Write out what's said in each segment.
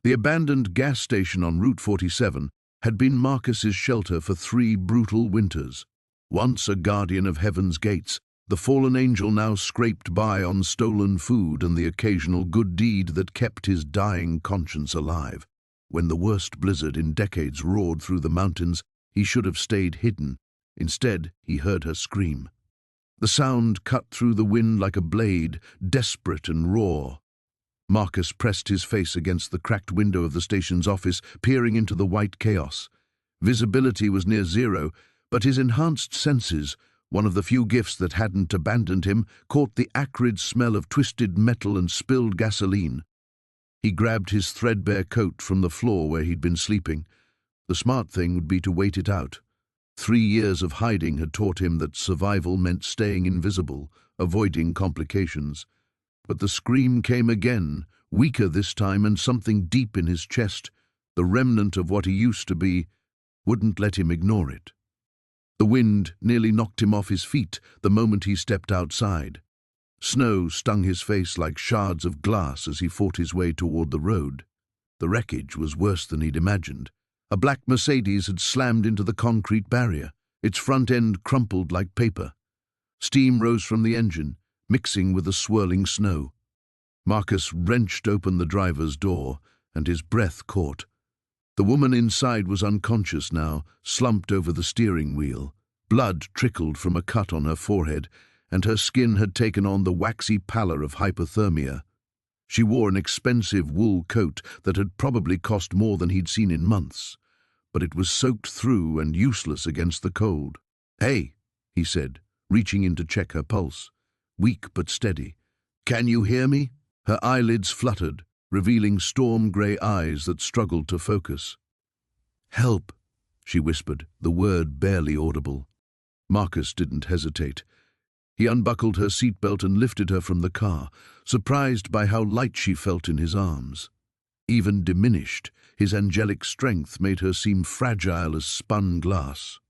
The abandoned gas station on Route 47 had been Marcus's shelter for 3 brutal winters. Once a guardian of heaven's gates, the fallen angel now scraped by on stolen food and the occasional good deed that kept his dying conscience alive. When the worst blizzard in decades roared through the mountains, he should have stayed hidden. Instead, he heard her scream. The sound cut through the wind like a blade, desperate and raw. Marcus pressed his face against the cracked window of the station's office, peering into the white chaos. Visibility was near zero, but his enhanced senses, one of the few gifts that hadn't abandoned him, caught the acrid smell of twisted metal and spilled gasoline. He grabbed his threadbare coat from the floor where he'd been sleeping. The smart thing would be to wait it out. 3 years of hiding had taught him that survival meant staying invisible, avoiding complications. But the scream came again, weaker this time, and something deep in his chest, the remnant of what he used to be, wouldn't let him ignore it. The wind nearly knocked him off his feet the moment he stepped outside. Snow stung his face like shards of glass as he fought his way toward the road. The wreckage was worse than he'd imagined. A black Mercedes had slammed into the concrete barrier, its front end crumpled like paper. Steam rose from the engine, mixing with the swirling snow. Marcus wrenched open the driver's door, and his breath caught. The woman inside was unconscious now, slumped over the steering wheel. Blood trickled from a cut on her forehead, and her skin had taken on the waxy pallor of hypothermia. She wore an expensive wool coat that had probably cost more than he'd seen in months, but it was soaked through and useless against the cold. "Hey," he said, reaching in to check her pulse. Weak but steady. "Can you hear me?" Her eyelids fluttered, revealing storm-grey eyes that struggled to focus. "Help," she whispered, the word barely audible. Marcus didn't hesitate. He unbuckled her seatbelt and lifted her from the car, surprised by how light she felt in his arms. Even diminished, his angelic strength made her seem fragile as spun glass.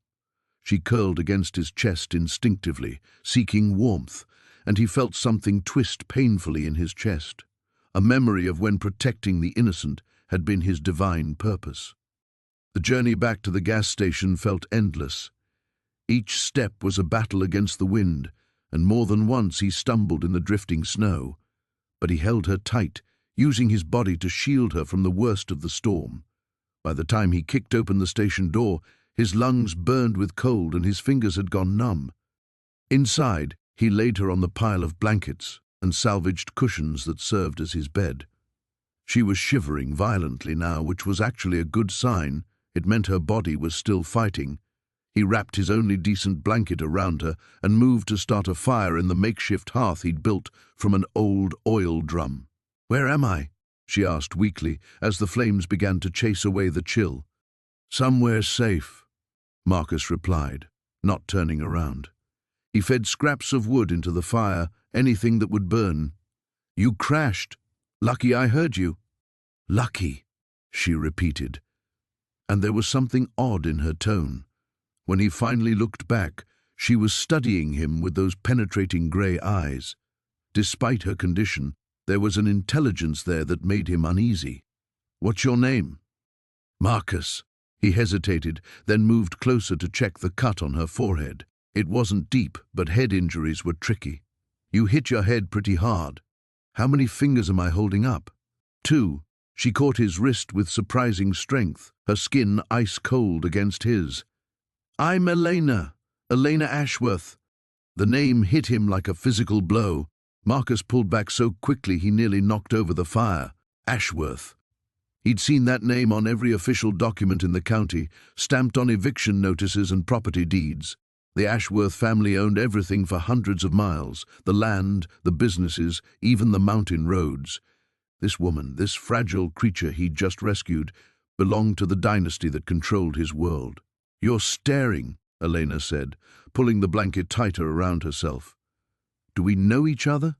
She curled against his chest instinctively, seeking warmth, and he felt something twist painfully in his chest, a memory of when protecting the innocent had been his divine purpose. The journey back to the gas station felt endless. Each step was a battle against the wind, and more than once he stumbled in the drifting snow. But he held her tight, using his body to shield her from the worst of the storm. By the time he kicked open the station door, his lungs burned with cold and his fingers had gone numb. Inside, he laid her on the pile of blankets and salvaged cushions that served as his bed. She was shivering violently now, which was actually a good sign. It meant her body was still fighting. He wrapped his only decent blanket around her and moved to start a fire in the makeshift hearth he'd built from an old oil drum. "Where am I?" she asked weakly as the flames began to chase away the chill. "Somewhere safe," Marcus replied, not turning around. He fed scraps of wood into the fire, anything that would burn. "You crashed. Lucky I heard you." "Lucky," she repeated, and there was something odd in her tone. When he finally looked back, she was studying him with those penetrating grey eyes. Despite her condition, there was an intelligence there that made him uneasy. "What's your name?" "Marcus." He hesitated, then moved closer to check the cut on her forehead. It wasn't deep, but head injuries were tricky. "You hit your head pretty hard. How many fingers am I holding up?" "2. She caught his wrist with surprising strength, her skin ice-cold against his. "I'm Elena Ashworth." The name hit him like a physical blow. Marcus pulled back so quickly he nearly knocked over the fire. Ashworth. He'd seen that name on every official document in the county, stamped on eviction notices and property deeds. The Ashworth family owned everything for hundreds of miles, the land, the businesses, even the mountain roads. This woman, this fragile creature he'd just rescued, belonged to the dynasty that controlled his world. "You're staring," Elena said, pulling the blanket tighter around herself. "Do we know each other?"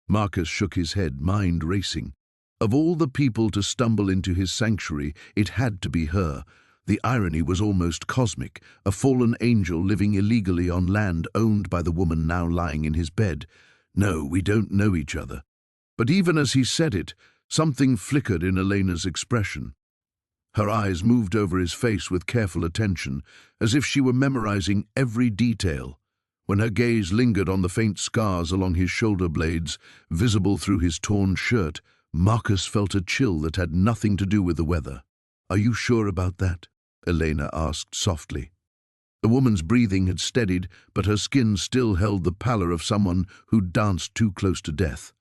Marcus shook his head, mind racing. Of all the people to stumble into his sanctuary, it had to be her. The irony was almost cosmic, a fallen angel living illegally on land owned by the woman now lying in his bed. "No, we don't know each other." But even as he said it, Something flickered in Elena's expression. Her eyes moved over his face with careful attention, as if she were memorizing every detail. When her gaze lingered on the faint scars along his shoulder blades, visible through his torn shirt, Marcus felt a chill that had nothing to do with the weather. "Are you sure about that?" Elena asked softly. The woman's breathing had steadied, but her skin still held the pallor of someone who'd danced too close to death.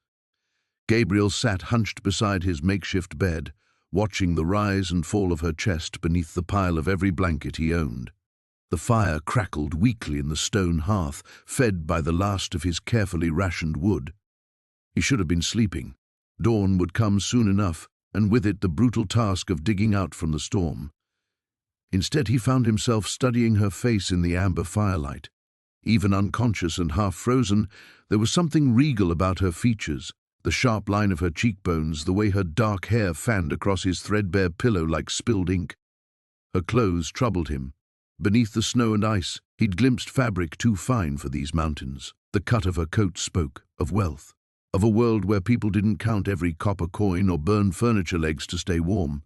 Gabriel sat hunched beside his makeshift bed, watching the rise and fall of her chest beneath the pile of every blanket he owned. The fire crackled weakly in the stone hearth, fed by the last of his carefully rationed wood. He should have been sleeping. Dawn would come soon enough, and with it the brutal task of digging out from the storm. Instead, he found himself studying her face in the amber firelight. Even unconscious and half-frozen, there was something regal about her features, the sharp line of her cheekbones, the way her dark hair fanned across his threadbare pillow like spilled ink. Her clothes troubled him. Beneath the snow and ice, he'd glimpsed fabric too fine for these mountains. The cut of her coat spoke of wealth, of a world where people didn't count every copper coin or burn furniture legs to stay warm.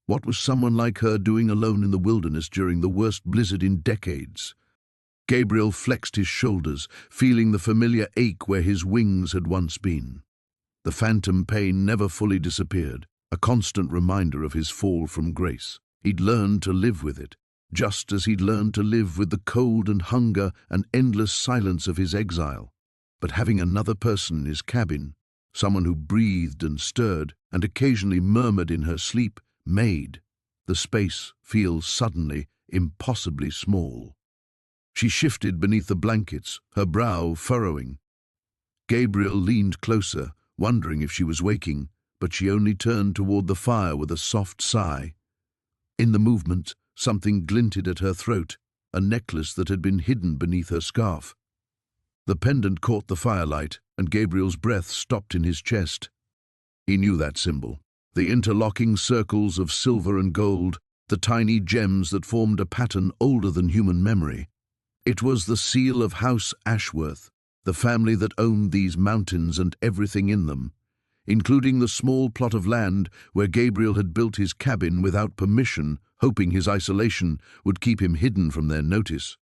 What was someone like her doing alone in the wilderness during the worst blizzard in decades? Gabriel flexed his shoulders, feeling the familiar ache where his wings had once been. The phantom pain never fully disappeared, a constant reminder of his fall from grace. He'd learned to live with it, just as he'd learned to live with the cold and hunger and endless silence of his exile. But having another person in his cabin, someone who breathed and stirred and occasionally murmured in her sleep, made the space feel suddenly impossibly small. She shifted beneath the blankets, her brow furrowing. Gabriel leaned closer, wondering if she was waking, but she only turned toward the fire with a soft sigh. In the movement, something glinted at her throat, a necklace that had been hidden beneath her scarf. The pendant caught the firelight, and Gabriel's breath stopped in his chest. He knew that symbol. The interlocking circles of silver and gold, the tiny gems that formed a pattern older than human memory. It was the seal of House Ashworth, the family that owned these mountains and everything in them, including the small plot of land where Gabriel had built his cabin without permission, hoping his isolation would keep him hidden from their notice.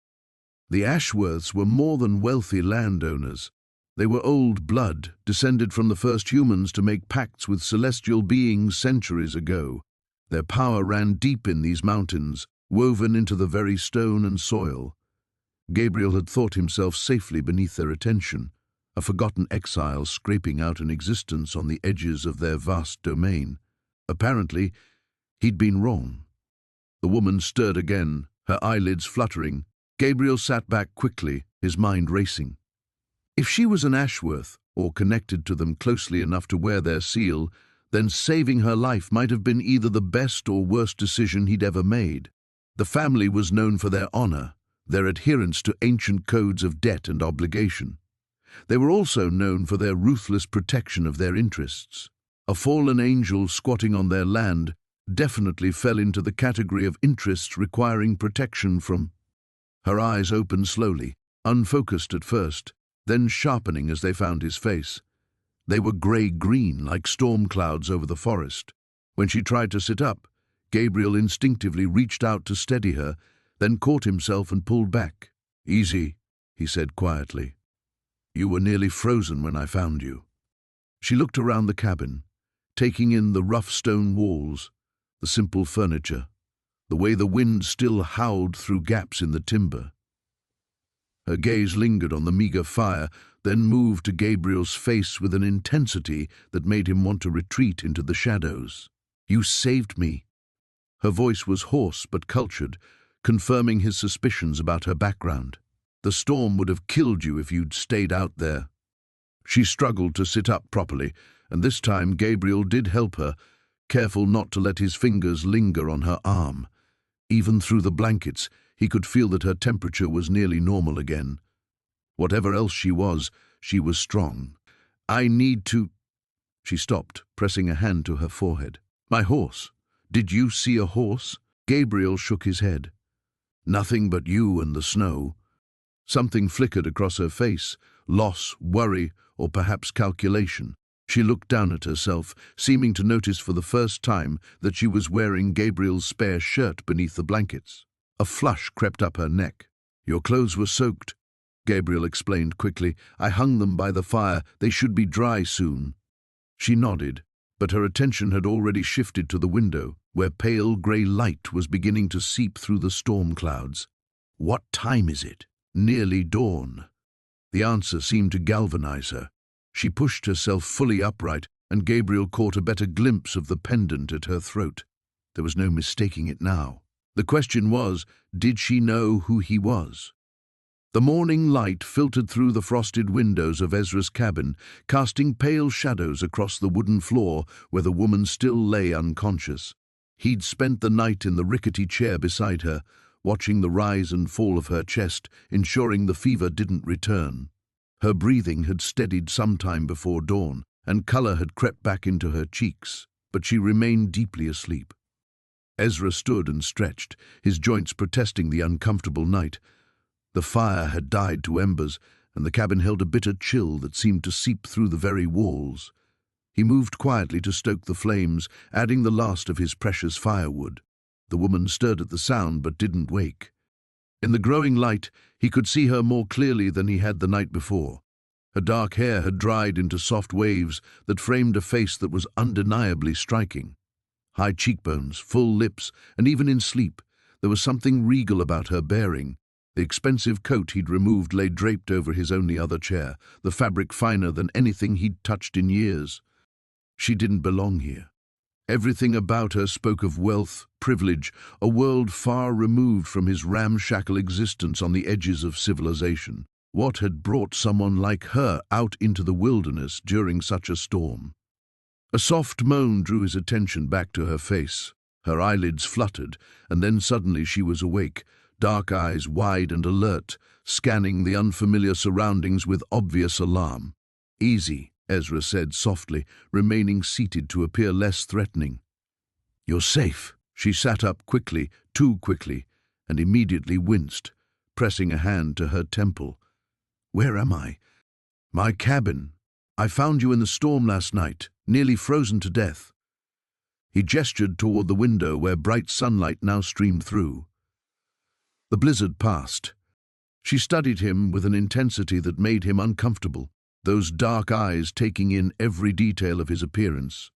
The Ashworths were more than wealthy landowners. They were old blood, descended from the first humans to make pacts with celestial beings centuries ago. Their power ran deep in these mountains, woven into the very stone and soil. Gabriel had thought himself safely beneath their attention, a forgotten exile scraping out an existence on the edges of their vast domain. Apparently, he'd been wrong. The woman stirred again, her eyelids fluttering. Gabriel sat back quickly, his mind racing. If she was an Ashworth, or connected to them closely enough to wear their seal, then saving her life might have been either the best or worst decision he'd ever made. The family was known for their honor, their adherence to ancient codes of debt and obligation. They were also known for their ruthless protection of their interests. A fallen angel squatting on their land definitely fell into the category of interests requiring protection from. Her eyes opened slowly, unfocused at first, then sharpening as they found his face. They were grey-green, like storm clouds over the forest. When she tried to sit up, Gabriel instinctively reached out to steady her, then caught himself and pulled back. "Easy," he said quietly. "You were nearly frozen when I found you." She looked around the cabin, taking in the rough stone walls, the simple furniture, the way the wind still howled through gaps in the timber. Her gaze lingered on the meager fire, then moved to Gabriel's face with an intensity that made him want to retreat into the shadows. "You saved me." Her voice was hoarse but cultured, confirming his suspicions about her background. "The storm would have killed you if you'd stayed out there." She struggled to sit up properly, and this time Gabriel did help her, careful not to let his fingers linger on her arm. Even through the blankets, he could feel that her temperature was nearly normal again. Whatever else she was strong. "I need to—" She stopped, pressing a hand to her forehead. "My horse. Did you see a horse?" Gabriel shook his head. "Nothing but you and the snow." Something flickered across her face, loss, worry, or perhaps calculation. She looked down at herself, seeming to notice for the first time that she was wearing Gabriel's spare shirt beneath the blankets. A flush crept up her neck. "Your clothes were soaked," Gabriel explained quickly. "I hung them by the fire. They should be dry soon." She nodded, but her attention had already shifted to the window, where pale grey light was beginning to seep through the storm clouds. "What time is it?" "Nearly dawn." The answer seemed to galvanize her. She pushed herself fully upright, and Gabriel caught a better glimpse of the pendant at her throat. There was no mistaking it now. The question was, did she know who he was? The morning light filtered through the frosted windows of Ezra's cabin, casting pale shadows across the wooden floor where the woman still lay unconscious. He'd spent the night in the rickety chair beside her, watching the rise and fall of her chest, ensuring the fever didn't return. Her breathing had steadied some time before dawn, and colour had crept back into her cheeks, but she remained deeply asleep. Ezra stood and stretched, his joints protesting the uncomfortable night. The fire had died to embers, and the cabin held a bitter chill that seemed to seep through the very walls. He moved quietly to stoke the flames, adding the last of his precious firewood. The woman stirred at the sound but didn't wake. In the growing light, he could see her more clearly than he had the night before. Her dark hair had dried into soft waves that framed a face that was undeniably striking. High cheekbones, full lips, and even in sleep, there was something regal about her bearing. The expensive coat he'd removed lay draped over his only other chair, the fabric finer than anything he'd touched in years. She didn't belong here. Everything about her spoke of wealth, privilege, a world far removed from his ramshackle existence on the edges of civilization. What had brought someone like her out into the wilderness during such a storm? A soft moan drew his attention back to her face. Her eyelids fluttered, and then suddenly she was awake, dark eyes wide and alert, scanning the unfamiliar surroundings with obvious alarm. "Easy," Ezra said softly, remaining seated to appear less threatening. "You're safe." She sat up quickly, too quickly, and immediately winced, pressing a hand to her temple. "Where am I?" "My cabin. I found you in the storm last night, nearly frozen to death." He gestured toward the window where bright sunlight now streamed through. The blizzard passed. She studied him with an intensity that made him uncomfortable, those dark eyes taking in every detail of his appearance.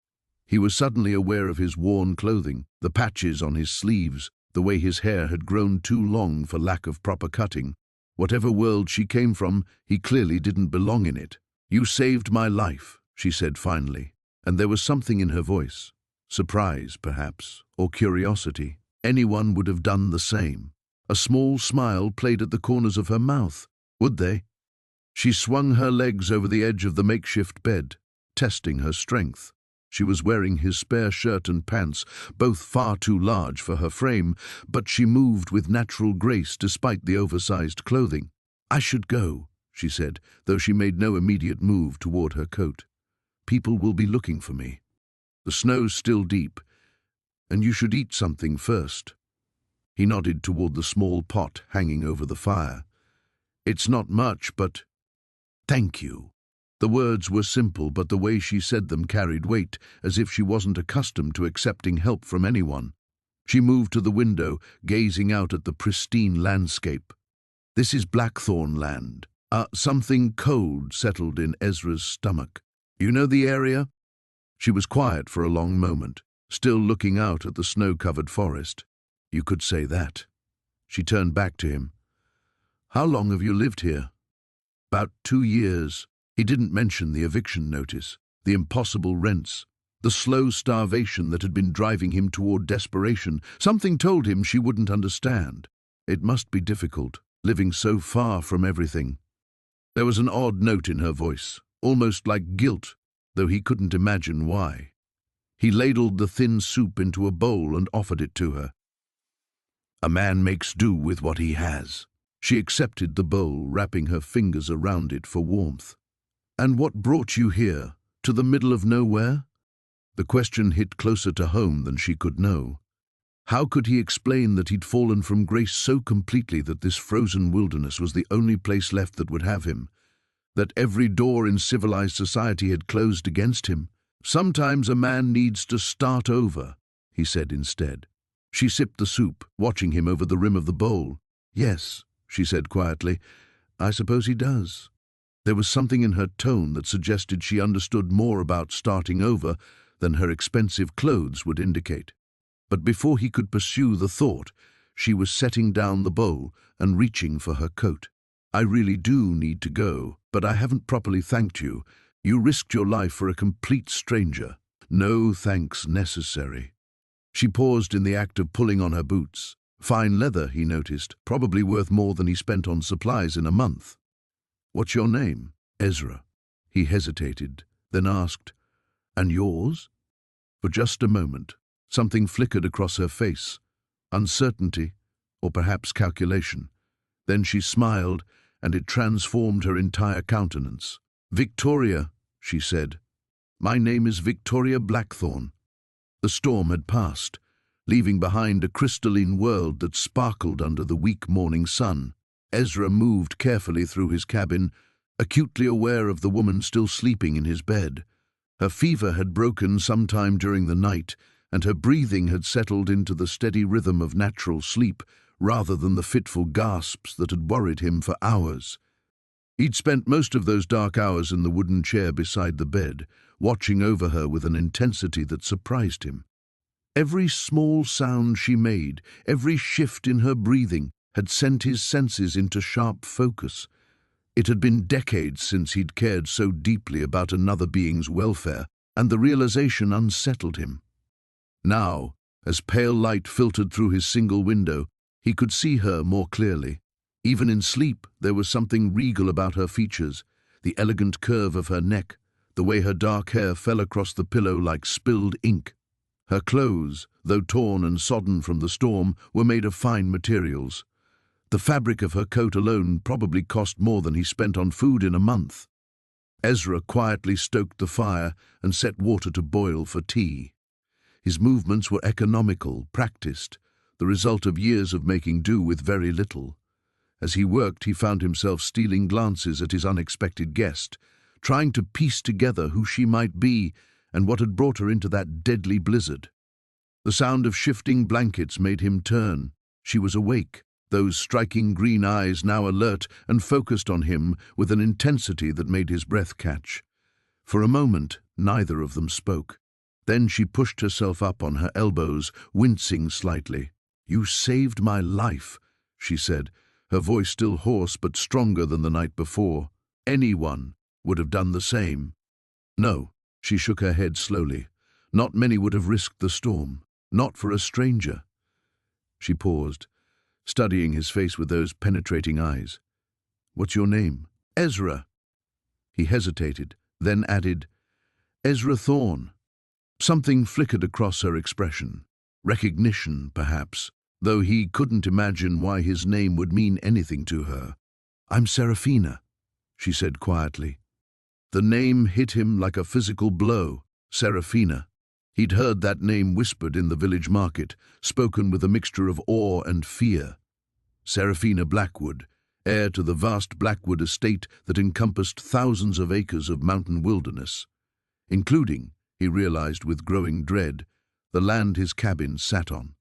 He was suddenly aware of his worn clothing, the patches on his sleeves, the way his hair had grown too long for lack of proper cutting. Whatever world she came from, he clearly didn't belong in it. "You saved my life," she said finally, and there was something in her voice. Surprise, perhaps, or curiosity. Anyone would have done the same. A small smile played at the corners of her mouth. Would they? She swung her legs over the edge of the makeshift bed, testing her strength. She was wearing his spare shirt and pants, both far too large for her frame, but she moved with natural grace despite the oversized clothing. "I should go," she said, though she made no immediate move toward her coat. "People will be looking for me. The snow's still deep, and you should eat something first." He nodded toward the small pot hanging over the fire. "It's not much, but thank you." The words were simple, but the way she said them carried weight, as if she wasn't accustomed to accepting help from anyone. She moved to the window, gazing out at the pristine landscape. "This is Blackthorn land." Something cold settled in Ezra's stomach. "You know the area?" She was quiet for a long moment, still looking out at the snow-covered forest. "You could say that." She turned back to him. "How long have you lived here?" "About 2 years. He didn't mention the eviction notice, the impossible rents, the slow starvation that had been driving him toward desperation. Something told him she wouldn't understand. It must be difficult, living so far from everything. There was an odd note in her voice, almost like guilt, though he couldn't imagine why. He ladled the thin soup into a bowl and offered it to her. "A man makes do with what he has." She accepted the bowl, wrapping her fingers around it for warmth. "And what brought you here, to the middle of nowhere?" The question hit closer to home than she could know. How could he explain that he'd fallen from grace so completely that this frozen wilderness was the only place left that would have him? that every door in civilized society had closed against him. "Sometimes a man needs to start over," he said instead. She sipped the soup, watching him over the rim of the bowl. "Yes," she said quietly, "I suppose he does." There was something in her tone that suggested she understood more about starting over than her expensive clothes would indicate. But before he could pursue the thought, she was setting down the bowl and reaching for her coat. "I really do need to go, but I haven't properly thanked you. You risked your life for a complete stranger. No thanks necessary." She paused in the act of pulling on her boots. Fine leather, he noticed, probably worth more than he spent on supplies in a month. "What's your name?" "Ezra." He hesitated, then asked, "And yours?" For just a moment, something flickered across her face. Uncertainty, or perhaps calculation. Then she smiled, and it transformed her entire countenance. "Victoria," she said. "My name is Victoria Blackthorne." The storm had passed, leaving behind a crystalline world that sparkled under the weak morning sun. Ezra moved carefully through his cabin, acutely aware of the woman still sleeping in his bed. Her fever had broken sometime during the night, and her breathing had settled into the steady rhythm of natural sleep rather than the fitful gasps that had worried him for hours. He'd spent most of those dark hours in the wooden chair beside the bed, watching over her with an intensity that surprised him. Every small sound she made, every shift in her breathing, had sent his senses into sharp focus. It had been decades since he'd cared so deeply about another being's welfare, and the realization unsettled him. Now, as pale light filtered through his single window, he could see her more clearly. Even in sleep, there was something regal about her features, the elegant curve of her neck, the way her dark hair fell across the pillow like spilled ink. Her clothes, though torn and sodden from the storm, were made of fine materials. The fabric of her coat alone probably cost more than he spent on food in a month. Ezra quietly stoked the fire and set water to boil for tea. His movements were economical, practiced, the result of years of making do with very little. As he worked, he found himself stealing glances at his unexpected guest, trying to piece together who she might be and what had brought her into that deadly blizzard. The sound of shifting blankets made him turn. She was awake, those striking green eyes now alert and focused on him with an intensity that made his breath catch. For a moment, neither of them spoke. Then she pushed herself up on her elbows, wincing slightly. "You saved my life," she said, her voice still hoarse but stronger than the night before. "Anyone would have done the same." "No," she shook her head slowly. "Not many would have risked the storm. Not for a stranger." She paused, studying his face with those penetrating eyes. "What's your name?" "Ezra." He hesitated, then added, "Ezra Thorne." Something flickered across her expression. Recognition, perhaps, though he couldn't imagine why his name would mean anything to her. "I'm Serafina," she said quietly. The name hit him like a physical blow. Serafina. He'd heard that name whispered in the village market, spoken with a mixture of awe and fear. Serafina Blackwood, heir to the vast Blackwood estate that encompassed thousands of acres of mountain wilderness, including, he realized with growing dread, the land his cabin sat on.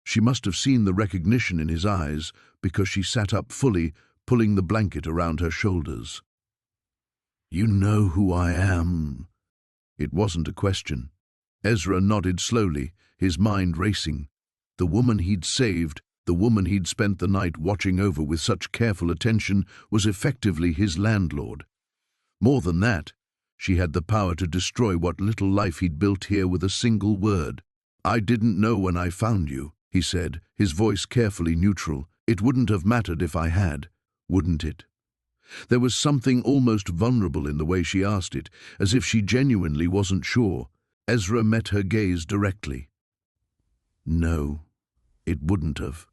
She must have seen the recognition in his eyes because she sat up fully, pulling the blanket around her shoulders. "You know who I am." It wasn't a question. Ezra nodded slowly, his mind racing. The woman he'd saved, the woman he'd spent the night watching over with such careful attention, was effectively his landlord. More than that, she had the power to destroy what little life he'd built here with a single word. "I didn't know when I found you," he said, his voice carefully neutral. "It wouldn't have mattered if I had, wouldn't it?" There was something almost vulnerable in the way she asked it, as if she genuinely wasn't sure. Ezra met her gaze directly. No, it wouldn't have.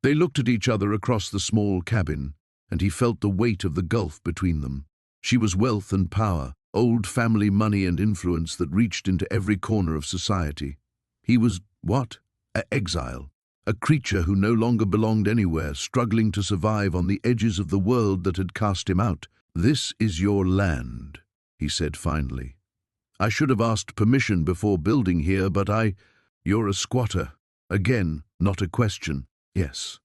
They looked at each other across the small cabin, and he felt the weight of the gulf between them. She was wealth and power, old family money and influence that reached into every corner of society. He was, what? An exile. A creature who no longer belonged anywhere, struggling to survive on the edges of the world that had cast him out. "This is your land," he said finally. "I should have asked permission before building here, but You're a squatter. Again, not a question. Yes."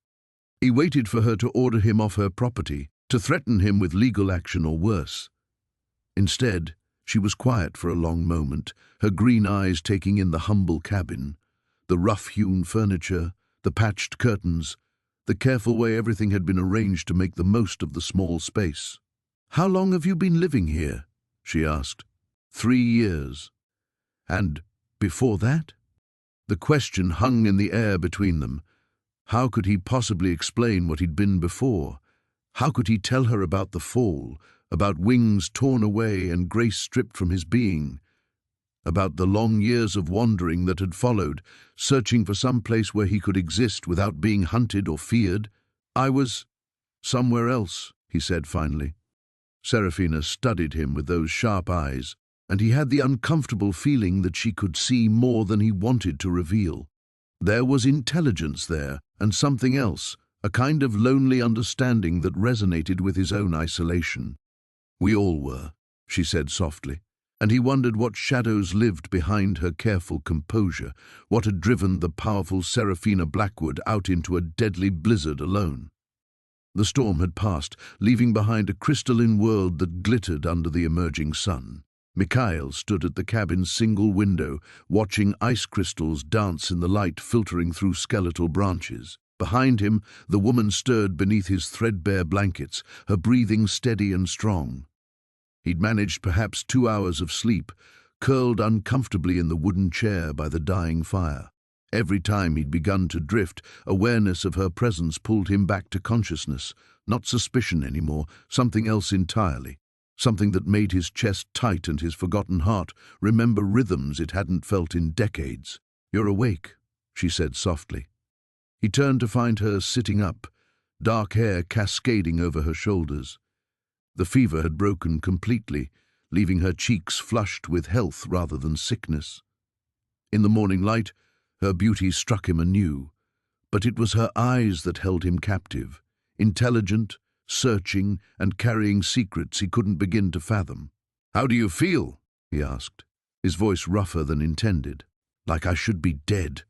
He waited for her to order him off her property, to threaten him with legal action or worse. Instead, she was quiet for a long moment, her green eyes taking in the humble cabin, the rough-hewn furniture, the patched curtains, the careful way everything had been arranged to make the most of the small space. "How long have you been living here?" she asked. 3 years. "And before that?" The question hung in the air between them. How could he possibly explain what he'd been before? How could he tell her about the fall, about wings torn away and grace stripped from his being, about the long years of wandering that had followed, searching for some place where he could exist without being hunted or feared? "I was somewhere else," he said finally. Serafina studied him with those sharp eyes, and he had the uncomfortable feeling that she could see more than he wanted to reveal. There was intelligence there, and something else, a kind of lonely understanding that resonated with his own isolation. "We all were," she said softly, and he wondered what shadows lived behind her careful composure, what had driven the powerful Serafina Blackwood out into a deadly blizzard alone. The storm had passed, leaving behind a crystalline world that glittered under the emerging sun. Mikhail stood at the cabin's single window, watching ice crystals dance in the light filtering through skeletal branches. Behind him, the woman stirred beneath his threadbare blankets, her breathing steady and strong. He'd managed perhaps 2 hours of sleep, curled uncomfortably in the wooden chair by the dying fire. Every time he'd begun to drift, awareness of her presence pulled him back to consciousness, not suspicion anymore, something else entirely. Something that made his chest tight and his forgotten heart remember rhythms it hadn't felt in decades. "You're awake," she said softly. He turned to find her sitting up, dark hair cascading over her shoulders. The fever had broken completely, leaving her cheeks flushed with health rather than sickness. In the morning light, her beauty struck him anew, but it was her eyes that held him captive, intelligent, searching, and carrying secrets he couldn't begin to fathom. "How do you feel?" he asked, his voice rougher than intended. "Like I should be dead."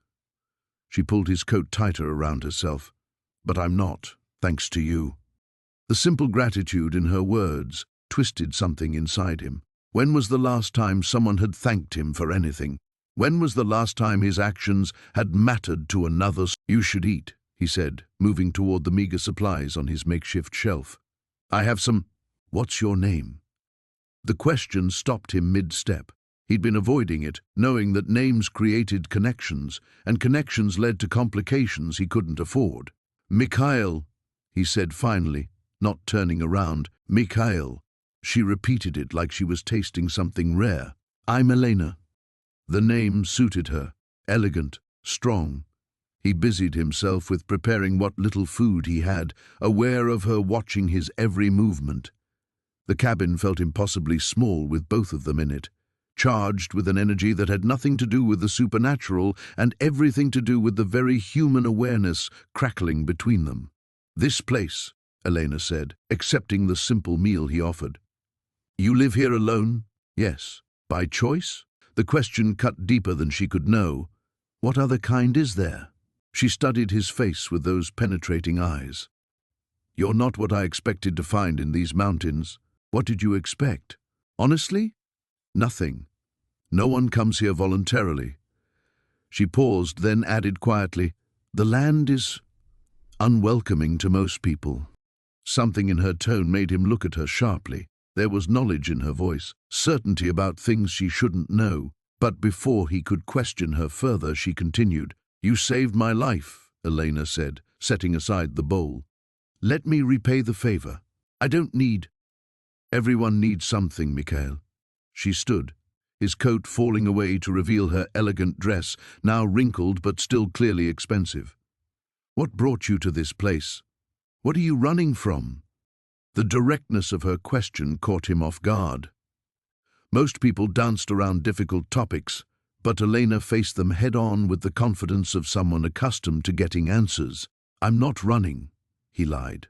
She pulled his coat tighter around herself. "But I'm not, thanks to you." The simple gratitude in her words twisted something inside him. When was the last time someone had thanked him for anything? When was the last time his actions had mattered to another? "You should eat," he said, moving toward the meager supplies on his makeshift shelf. "I have some—" "What's your name?" The question stopped him mid-step. He'd been avoiding it, knowing that names created connections, and connections led to complications he couldn't afford. "Mikhail," he said finally, not turning around. "Mikhail." She repeated it like she was tasting something rare. "I'm Elena." The name suited her, elegant, strong. He busied himself with preparing what little food he had, aware of her watching his every movement. The cabin felt impossibly small with both of them in it, charged with an energy that had nothing to do with the supernatural and everything to do with the very human awareness crackling between them. "This place," Elena said, accepting the simple meal he offered. "You live here alone?" "Yes." "By choice?" The question cut deeper than she could know. "What other kind is there?" She studied his face with those penetrating eyes. "You're not what I expected to find in these mountains." "What did you expect?" "Honestly? Nothing. No one comes here voluntarily." She paused, then added quietly, "The land is unwelcoming to most people." Something in her tone made him look at her sharply. There was knowledge in her voice, certainty about things she shouldn't know. But before he could question her further, she continued, "You saved my life," Elena said, setting aside the bowl. "Let me repay the favor. I don't need—" "Everyone needs something, Mikhail." She stood, his coat falling away to reveal her elegant dress, now wrinkled but still clearly expensive. "What brought you to this place? What are you running from?" The directness of her question caught him off guard. Most people danced around difficult topics, but Elena faced them head-on with the confidence of someone accustomed to getting answers. "I'm not running," he lied.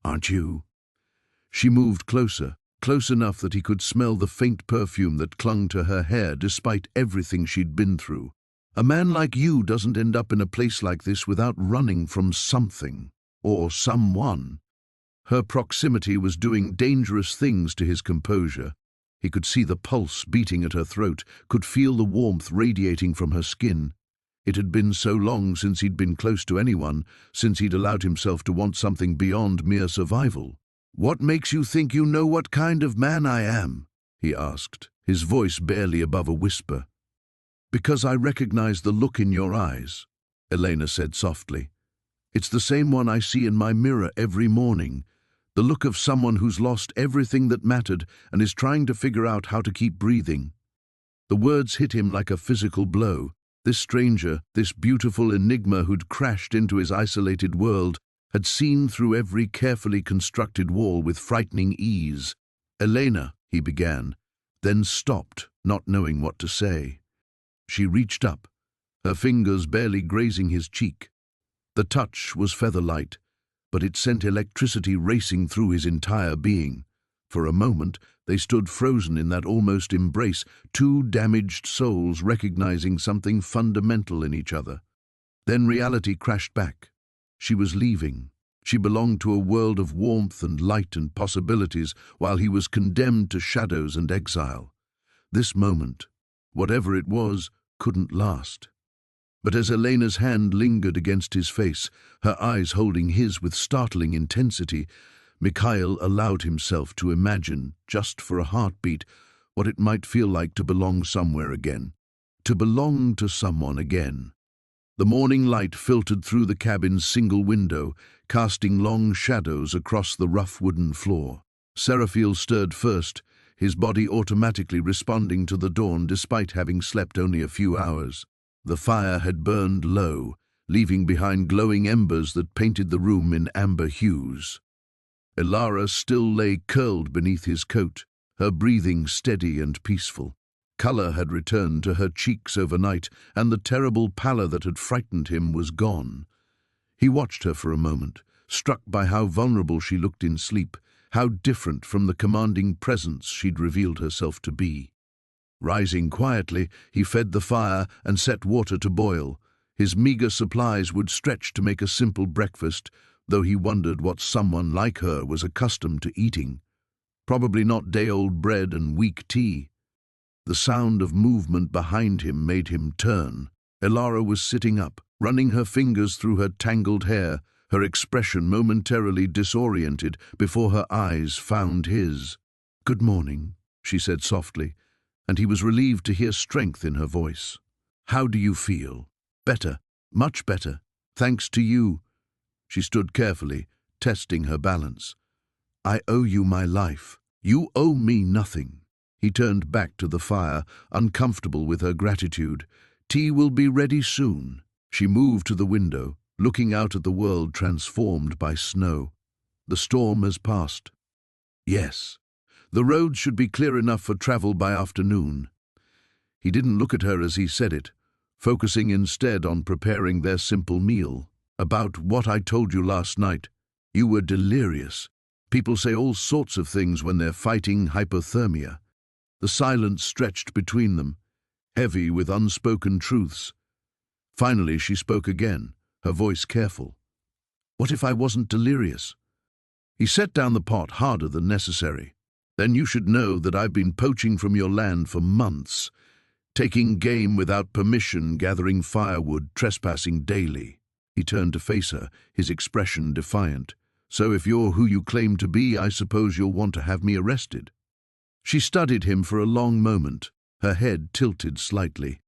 "Aren't you?" She moved closer, close enough that he could smell the faint perfume that clung to her hair despite everything she'd been through. A man like you doesn't end up in a place like this without running from something, or someone. Her proximity was doing dangerous things to his composure. He could see the pulse beating at her throat, could feel the warmth radiating from her skin. It had been so long since he'd been close to anyone, since he'd allowed himself to want something beyond mere survival. "What makes you think you know what kind of man I am?" he asked, his voice barely above a whisper. "Because I recognize the look in your eyes," Elena said softly. "It's the same one I see in my mirror every morning, the look of someone who's lost everything that mattered and is trying to figure out how to keep breathing." The words hit him like a physical blow. This stranger, this beautiful enigma who'd crashed into his isolated world, had seen through every carefully constructed wall with frightening ease. "Elena," he began, then stopped, not knowing what to say. She reached up, her fingers barely grazing his cheek. The touch was feather-light, but it sent electricity racing through his entire being. For a moment, they stood frozen in that almost embrace, two damaged souls recognizing something fundamental in each other. Then reality crashed back. She was leaving. She belonged to a world of warmth and light and possibilities, while he was condemned to shadows and exile. This moment, whatever it was, couldn't last. But as Elena's hand lingered against his face, her eyes holding his with startling intensity, Mikhail allowed himself to imagine, just for a heartbeat, what it might feel like to belong somewhere again, to belong to someone again. The morning light filtered through the cabin's single window, casting long shadows across the rough wooden floor. Seraphiel stirred first, his body automatically responding to the dawn despite having slept only a few hours. The fire had burned low, leaving behind glowing embers that painted the room in amber hues. Elara still lay curled beneath his coat, her breathing steady and peaceful. Color had returned to her cheeks overnight, and the terrible pallor that had frightened him was gone. He watched her for a moment, struck by how vulnerable she looked in sleep, how different from the commanding presence she'd revealed herself to be. Rising quietly, he fed the fire and set water to boil. His meager supplies would stretch to make a simple breakfast, though he wondered what someone like her was accustomed to eating. Probably not day-old bread and weak tea. The sound of movement behind him made him turn. Elara was sitting up, running her fingers through her tangled hair, her expression momentarily disoriented before her eyes found his. "Good morning," she said softly, and he was relieved to hear strength in her voice. "How do you feel?" "Better, much better, thanks to you." She stood carefully, testing her balance. "I owe you my life. You owe me nothing." He turned back to the fire, uncomfortable with her gratitude. "Tea will be ready soon." She moved to the window, looking out at the world transformed by snow. "The storm has passed." "Yes. The roads should be clear enough for travel by afternoon." He didn't look at her as he said it, focusing instead on preparing their simple meal. "About what I told you last night. You were delirious. People say all sorts of things when they're fighting hypothermia." The silence stretched between them, heavy with unspoken truths. Finally she spoke again, her voice careful. "What if I wasn't delirious?" He set down the pot harder than necessary. "Then you should know that I've been poaching from your land for months, taking game without permission, gathering firewood, trespassing daily." He turned to face her, his expression defiant. "So if you're who you claim to be, I suppose you'll want to have me arrested." She studied him for a long moment, her head tilted slightly.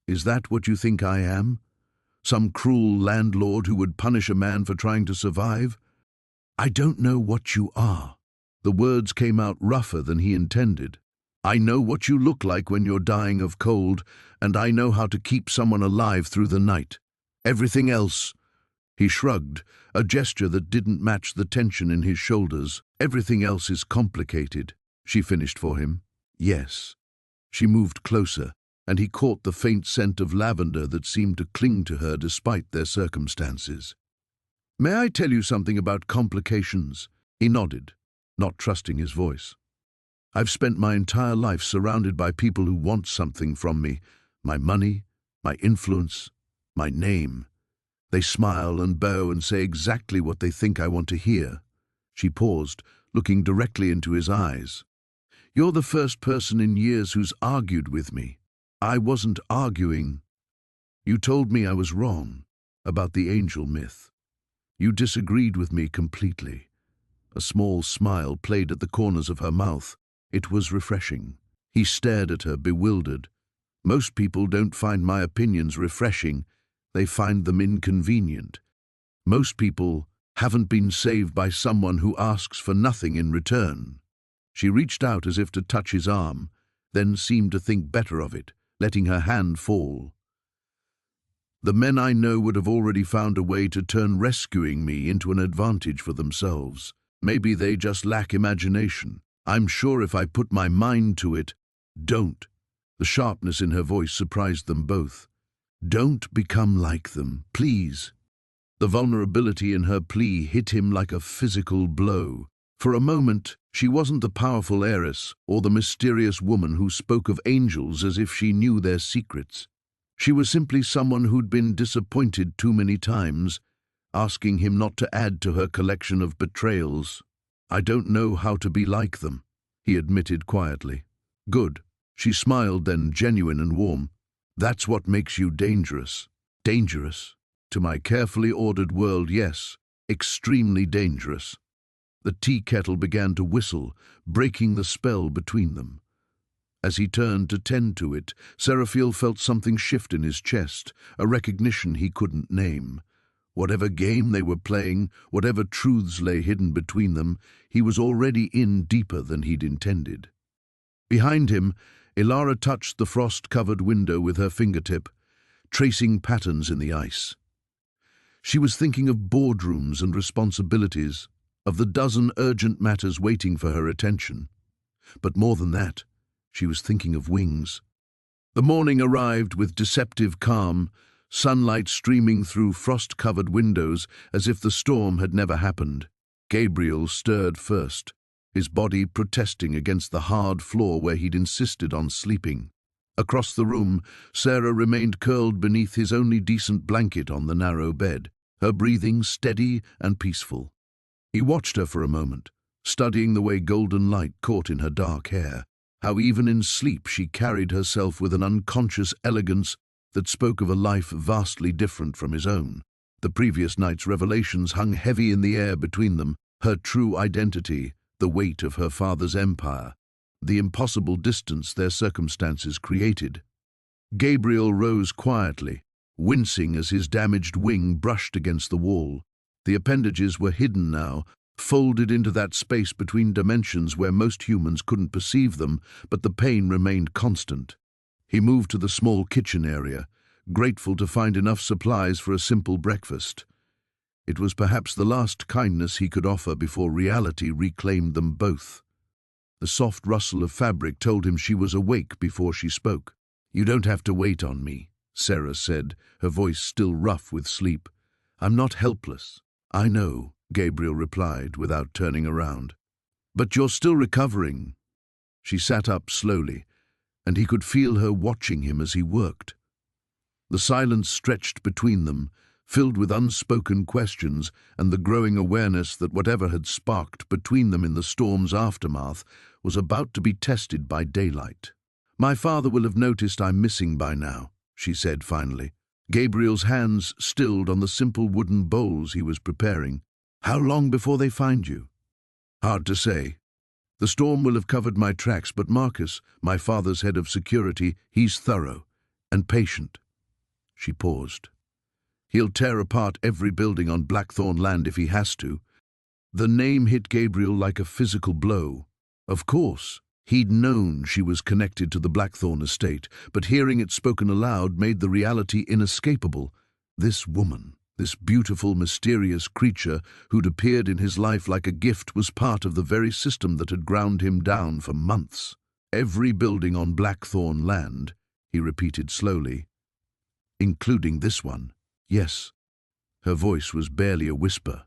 "Is that what you think I am? Some cruel landlord who would punish a man for trying to survive?" "I don't know what you are." The words came out rougher than he intended. "I know what you look like when you're dying of cold, and I know how to keep someone alive through the night. Everything else—" He shrugged, a gesture that didn't match the tension in his shoulders. "Everything else is complicated," she finished for him. "Yes." She moved closer, and he caught the faint scent of lavender that seemed to cling to her despite their circumstances. "May I tell you something about complications?" He nodded. not trusting his voice. "I've spent my entire life surrounded by people who want something from me, my money, my influence, my name. They smile and bow and say exactly what they think I want to hear." She paused, looking directly into his eyes. "You're the first person in years who's argued with me." "I wasn't arguing. You told me I was wrong about the angel myth. You disagreed with me completely." A small smile played at the corners of her mouth. It was refreshing. He stared at her, bewildered. "Most people don't find my opinions refreshing. They find them inconvenient. Most people haven't been saved by someone who asks for nothing in return." She reached out as if to touch his arm, then seemed to think better of it, letting her hand fall. "The men I know would have already found a way to turn rescuing me into an advantage for themselves. Maybe they just lack imagination. I'm sure if I put my mind to it." "Don't." The sharpness in her voice surprised them both. "Don't become like them, please." The vulnerability in her plea hit him like a physical blow. For a moment, she wasn't the powerful heiress or the mysterious woman who spoke of angels as if she knew their secrets. She was simply someone who'd been disappointed too many times, asking him not to add to her collection of betrayals. "I don't know how to be like them," he admitted quietly. "Good." She smiled then, genuine and warm. "That's what makes you dangerous." "Dangerous? To my carefully ordered world, yes. Extremely dangerous." The tea kettle began to whistle, breaking the spell between them. As he turned to tend to it, Seraphiel felt something shift in his chest, a recognition he couldn't name. Whatever game they were playing, whatever truths lay hidden between them, he was already in deeper than he'd intended. Behind him, Ilara touched the frost-covered window with her fingertip, tracing patterns in the ice. She was thinking of boardrooms and responsibilities, of the dozen urgent matters waiting for her attention. But more than that, she was thinking of wings. The morning arrived with deceptive calm, sunlight streaming through frost-covered windows as if the storm had never happened. Gabriel stirred first, his body protesting against the hard floor where he'd insisted on sleeping. Across the room, Sarah remained curled beneath his only decent blanket on the narrow bed, her breathing steady and peaceful. He watched her for a moment, studying the way golden light caught in her dark hair, how even in sleep she carried herself with an unconscious elegance that spoke of a life vastly different from his own. The previous night's revelations hung heavy in the air between them, her true identity, the weight of her father's empire, the impossible distance their circumstances created. Gabriel rose quietly, wincing as his damaged wing brushed against the wall. The appendages were hidden now, folded into that space between dimensions where most humans couldn't perceive them, but the pain remained constant. He moved to the small kitchen area, grateful to find enough supplies for a simple breakfast. It was perhaps the last kindness he could offer before reality reclaimed them both. The soft rustle of fabric told him she was awake before she spoke. "You don't have to wait on me," Sarah said, her voice still rough with sleep. "I'm not helpless." "I know," Gabriel replied without turning around. "But you're still recovering." She sat up slowly, and he could feel her watching him as he worked. The silence stretched between them, filled with unspoken questions and the growing awareness that whatever had sparked between them in the storm's aftermath was about to be tested by daylight. "My father will have noticed I'm missing by now," she said finally. Gabriel's hands stilled on the simple wooden bowls he was preparing. "How long before they find you?" "Hard to say. The storm will have covered my tracks, but Marcus, my father's head of security, he's thorough and patient." She paused. "He'll tear apart every building on Blackthorn land if he has to." The name hit Gabriel like a physical blow. Of course, he'd known she was connected to the Blackthorn estate, but hearing it spoken aloud made the reality inescapable. This woman, this beautiful, mysterious creature who'd appeared in his life like a gift, was part of the very system that had ground him down for months. "Every building on Blackthorn land," he repeated slowly. "Including this one." "Yes." Her voice was barely a whisper.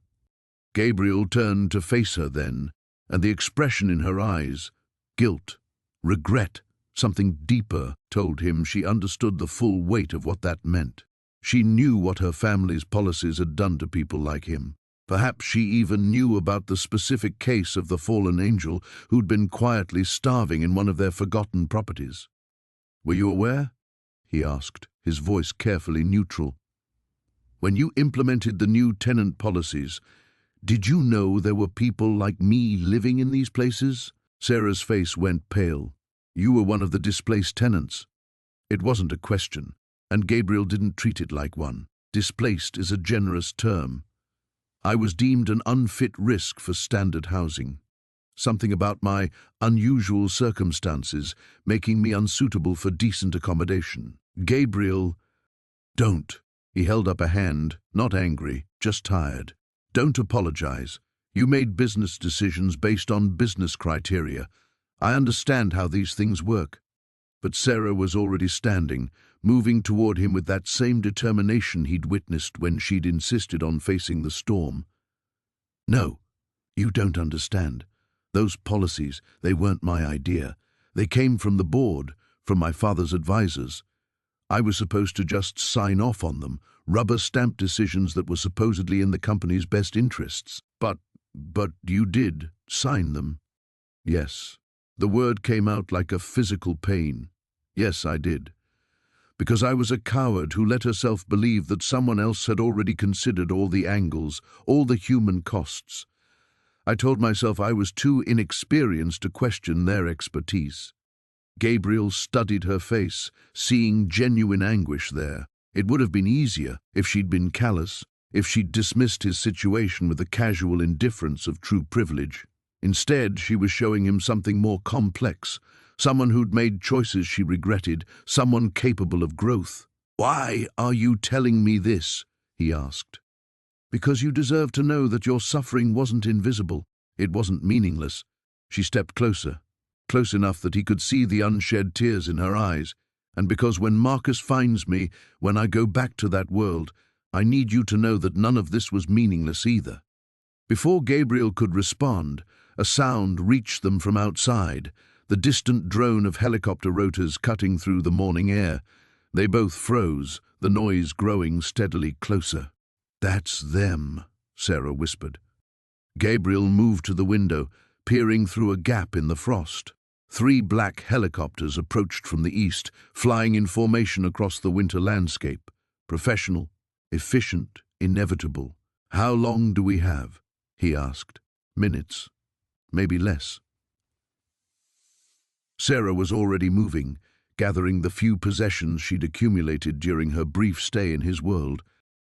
Gabriel turned to face her then, and the expression in her eyes, guilt, regret, something deeper, told him she understood the full weight of what that meant. She knew what her family's policies had done to people like him. Perhaps she even knew about the specific case of the fallen angel who'd been quietly starving in one of their forgotten properties. "Were you aware?" he asked, his voice carefully neutral. "When you implemented the new tenant policies, did you know there were people like me living in these places?" Sarah's face went pale. "You were one of the displaced tenants." It wasn't a question, and Gabriel didn't treat it like one. Displaced is a generous term. I was deemed an unfit risk for standard housing. Something about my unusual circumstances making me unsuitable for decent accommodation. Gabriel, don't. He held up a hand, not angry, just tired. Don't apologize. You made business decisions based on business criteria. I understand how these things work. But Sarah was already standing, moving toward him with that same determination he'd witnessed when she'd insisted on facing the storm. "No, you don't understand. Those policies, they weren't my idea. They came from the board, from my father's advisors. I was supposed to just sign off on them, rubber-stamp decisions that were supposedly in the company's best interests. But you did sign them." "Yes." The word came out like a physical pain. "Yes, I did. Because I was a coward who let herself believe that someone else had already considered all the angles, all the human costs. I told myself I was too inexperienced to question their expertise." Gabriel studied her face, seeing genuine anguish there. It would have been easier if she'd been callous, if she'd dismissed his situation with the casual indifference of true privilege. Instead, she was showing him something more complex, someone who'd made choices she regretted, someone capable of growth. "Why are you telling me this?" he asked. "Because you deserve to know that your suffering wasn't invisible. It wasn't meaningless." She stepped closer, close enough that he could see the unshed tears in her eyes. "And because when Marcus finds me, when I go back to that world, I need you to know that none of this was meaningless either." Before Gabriel could respond, a sound reached them from outside, the distant drone of helicopter rotors cutting through the morning air. They both froze, the noise growing steadily closer. "That's them," Sarah whispered. Gabriel moved to the window, peering through a gap in the frost. 3 black helicopters approached from the east, flying in formation across the winter landscape. Professional, efficient, inevitable. "How long do we have?" he asked. "Minutes. Maybe less." Sarah was already moving, gathering the few possessions she'd accumulated during her brief stay in his world.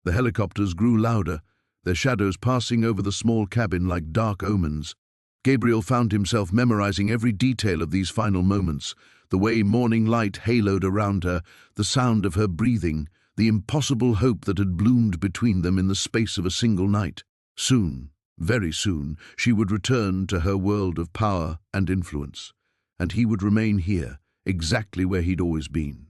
The helicopters grew louder, their shadows passing over the small cabin like dark omens. Gabriel found himself memorizing every detail of these final moments, the way morning light haloed around her, the sound of her breathing, the impossible hope that had bloomed between them in the space of a single night. Soon, very soon, she would return to her world of power and influence, and he would remain here, exactly where he'd always been.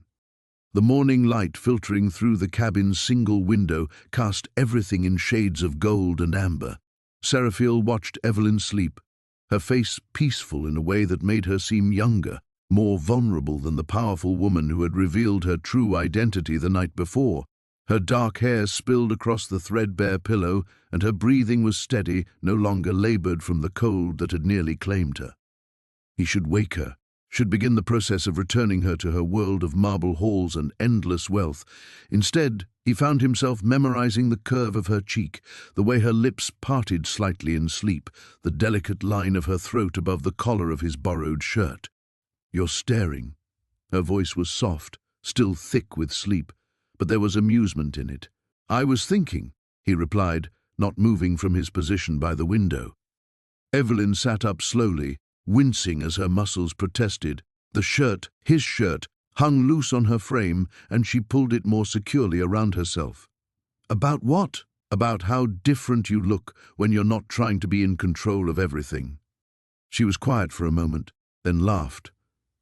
The morning light filtering through the cabin's single window cast everything in shades of gold and amber. Seraphiel watched Evelyn sleep, her face peaceful in a way that made her seem younger, more vulnerable than the powerful woman who had revealed her true identity the night before. Her dark hair spilled across the threadbare pillow, and her breathing was steady, no longer labored from the cold that had nearly claimed her. He should wake her, should begin the process of returning her to her world of marble halls and endless wealth. Instead, he found himself memorizing the curve of her cheek, the way her lips parted slightly in sleep, the delicate line of her throat above the collar of his borrowed shirt. "You're staring." Her voice was soft, still thick with sleep, but there was amusement in it. "I was thinking," he replied, not moving from his position by the window. Evelyn sat up slowly, wincing as her muscles protested. The shirt, his shirt, hung loose on her frame, and she pulled it more securely around herself. "About what?" "About how different you look when you're not trying to be in control of everything." She was quiet for a moment, then laughed,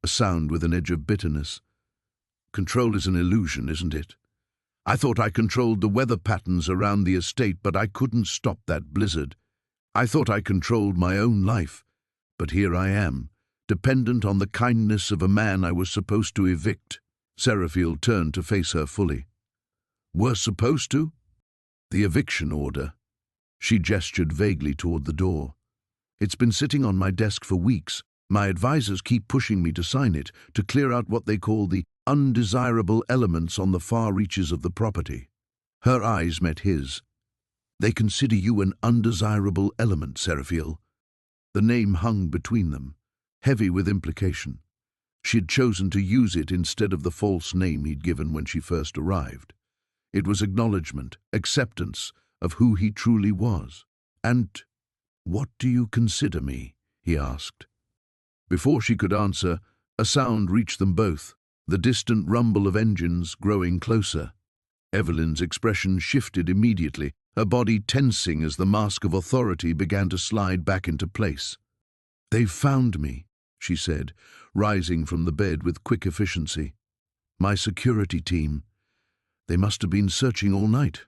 a sound with an edge of bitterness. "Control is an illusion, isn't it? I thought I controlled the weather patterns around the estate, but I couldn't stop that blizzard. I thought I controlled my own life, But here I am, dependent on the kindness of a man I was supposed to evict. Seraphiel turned to face her fully. Were supposed to? The eviction order. She gestured vaguely toward the door. It's been sitting on my desk for weeks. My advisors keep pushing me to sign it, to clear out what they call the undesirable elements on the far reaches of the property. Her eyes met his. They consider you an undesirable element, Seraphiel. The name hung between them, heavy with implication. She had chosen to use it instead of the false name he'd given when she first arrived. It was acknowledgement, acceptance of who he truly was. And what do you consider me? He asked. Before she could answer, a sound reached them both, the distant rumble of engines growing closer. Evelyn's expression shifted immediately, her body tensing as the mask of authority began to slide back into place. They've found me, she said, rising from the bed with quick efficiency. My security team. They must have been searching all night.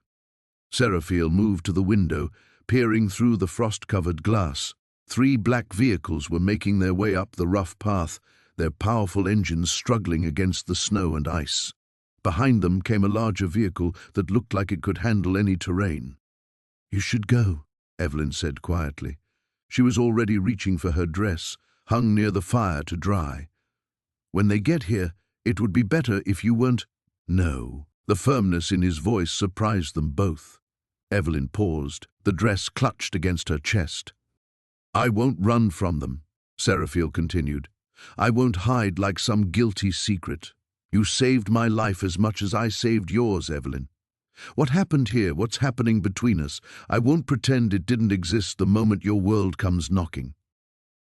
Seraphiel moved to the window, peering through the frost-covered glass. 3 black vehicles were making their way up the rough path, their powerful engines struggling against the snow and ice. Behind them came a larger vehicle that looked like it could handle any terrain. You should go, Evelyn said quietly. She was already reaching for her dress, hung near the fire to dry. When they get here, it would be better if you weren't. No. The firmness in his voice surprised them both. Evelyn paused, the dress clutched against her chest. I won't run from them, Seraphiel continued. I won't hide like some guilty secret. You saved my life as much as I saved yours, Evelyn. What happened here, what's happening between us, I won't pretend it didn't exist the moment your world comes knocking.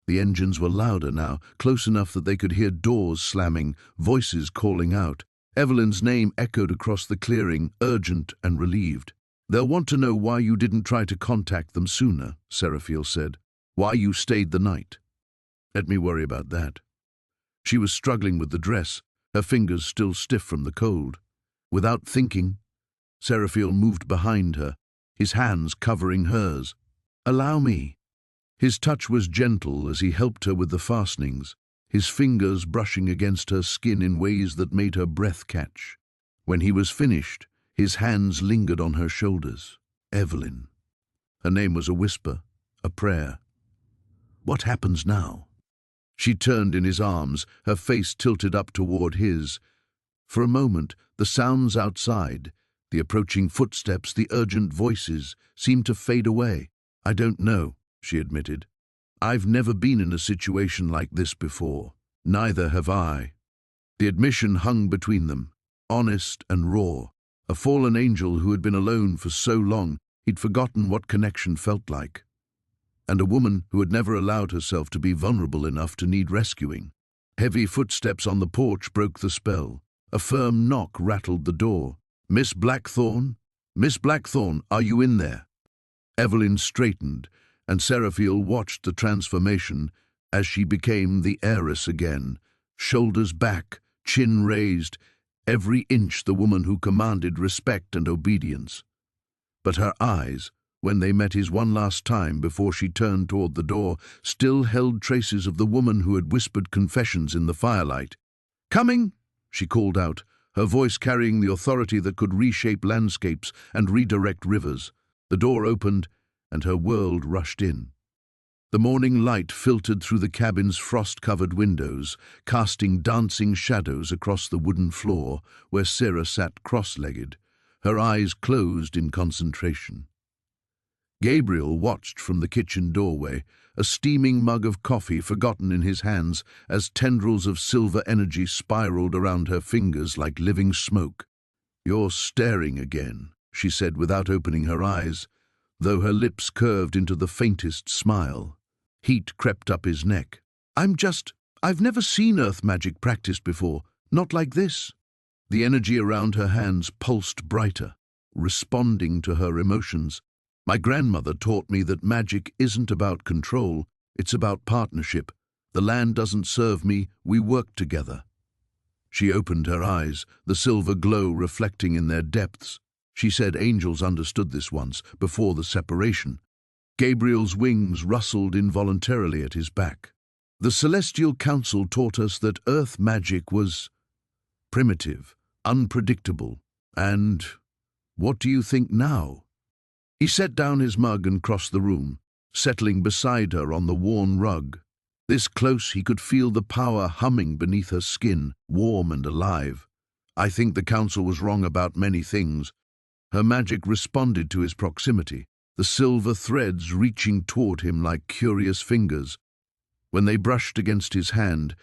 The engines were louder now, close enough that they could hear doors slamming, voices calling out. Evelyn's name echoed across the clearing, urgent and relieved. They'll want to know why you didn't try to contact them sooner, Seraphiel said. Why you stayed the night. Let me worry about that. She was struggling with the dress, her fingers still stiff from the cold. Without thinking, Seraphiel moved behind her, his hands covering hers. Allow me. His touch was gentle as he helped her with the fastenings, his fingers brushing against her skin in ways that made her breath catch. When he was finished, his hands lingered on her shoulders. Evelyn. Her name was a whisper, a prayer. What happens now? She turned in his arms, her face tilted up toward his. For a moment, the sounds outside, the approaching footsteps, the urgent voices, seemed to fade away. I don't know, she admitted. I've never been in a situation like this before. Neither have I. The admission hung between them, honest and raw. A fallen angel who had been alone for so long, he'd forgotten what connection felt like. And a woman who had never allowed herself to be vulnerable enough to need rescuing. Heavy footsteps on the porch broke the spell. A firm knock rattled the door. Miss Blackthorne? Miss Blackthorne, are you in there? Evelyn straightened, and Seraphiel watched the transformation as she became the heiress again, shoulders back, chin raised, every inch the woman who commanded respect and obedience. But her eyes, when they met his one last time before she turned toward the door, still held traces of the woman who had whispered confessions in the firelight. Coming, she called out, her voice carrying the authority that could reshape landscapes and redirect rivers. The door opened, and her world rushed in. The morning light filtered through the cabin's frost-covered windows, casting dancing shadows across the wooden floor where Sarah sat cross-legged, her eyes closed in concentration. Gabriel watched from the kitchen doorway, a steaming mug of coffee forgotten in his hands as tendrils of silver energy spiraled around her fingers like living smoke. You're staring again, she said without opening her eyes, though her lips curved into the faintest smile. Heat crept up his neck. I've never seen earth magic practiced before, not like this. The energy around her hands pulsed brighter, responding to her emotions. My grandmother taught me that magic isn't about control, it's about partnership. The land doesn't serve me, we work together. She opened her eyes, the silver glow reflecting in their depths. She said angels understood this once, before the separation. Gabriel's wings rustled involuntarily at his back. The Celestial Council taught us that Earth magic was primitive, unpredictable, and what do you think now? He set down his mug and crossed the room, settling beside her on the worn rug. This close, he could feel the power humming beneath her skin, warm and alive. I think the council was wrong about many things. Her magic responded to his proximity, the silver threads reaching toward him like curious fingers. When they brushed against his hand,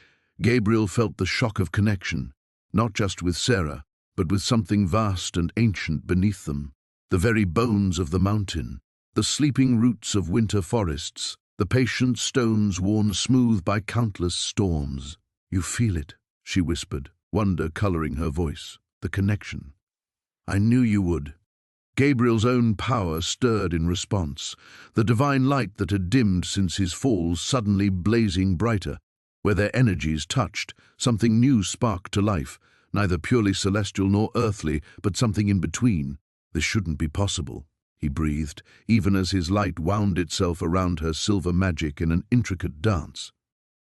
Gabriel felt the shock of connection, not just with Sarah, but with something vast and ancient beneath them. The very bones of the mountain, the sleeping roots of winter forests, the patient stones worn smooth by countless storms. "You feel it," she whispered, wonder coloring her voice. "The connection." "I knew you would." Gabriel's own power stirred in response, the divine light that had dimmed since his fall suddenly blazing brighter. Where their energies touched, something new sparked to life, neither purely celestial nor earthly, but something in between. "This shouldn't be possible," he breathed, even as his light wound itself around her silver magic in an intricate dance.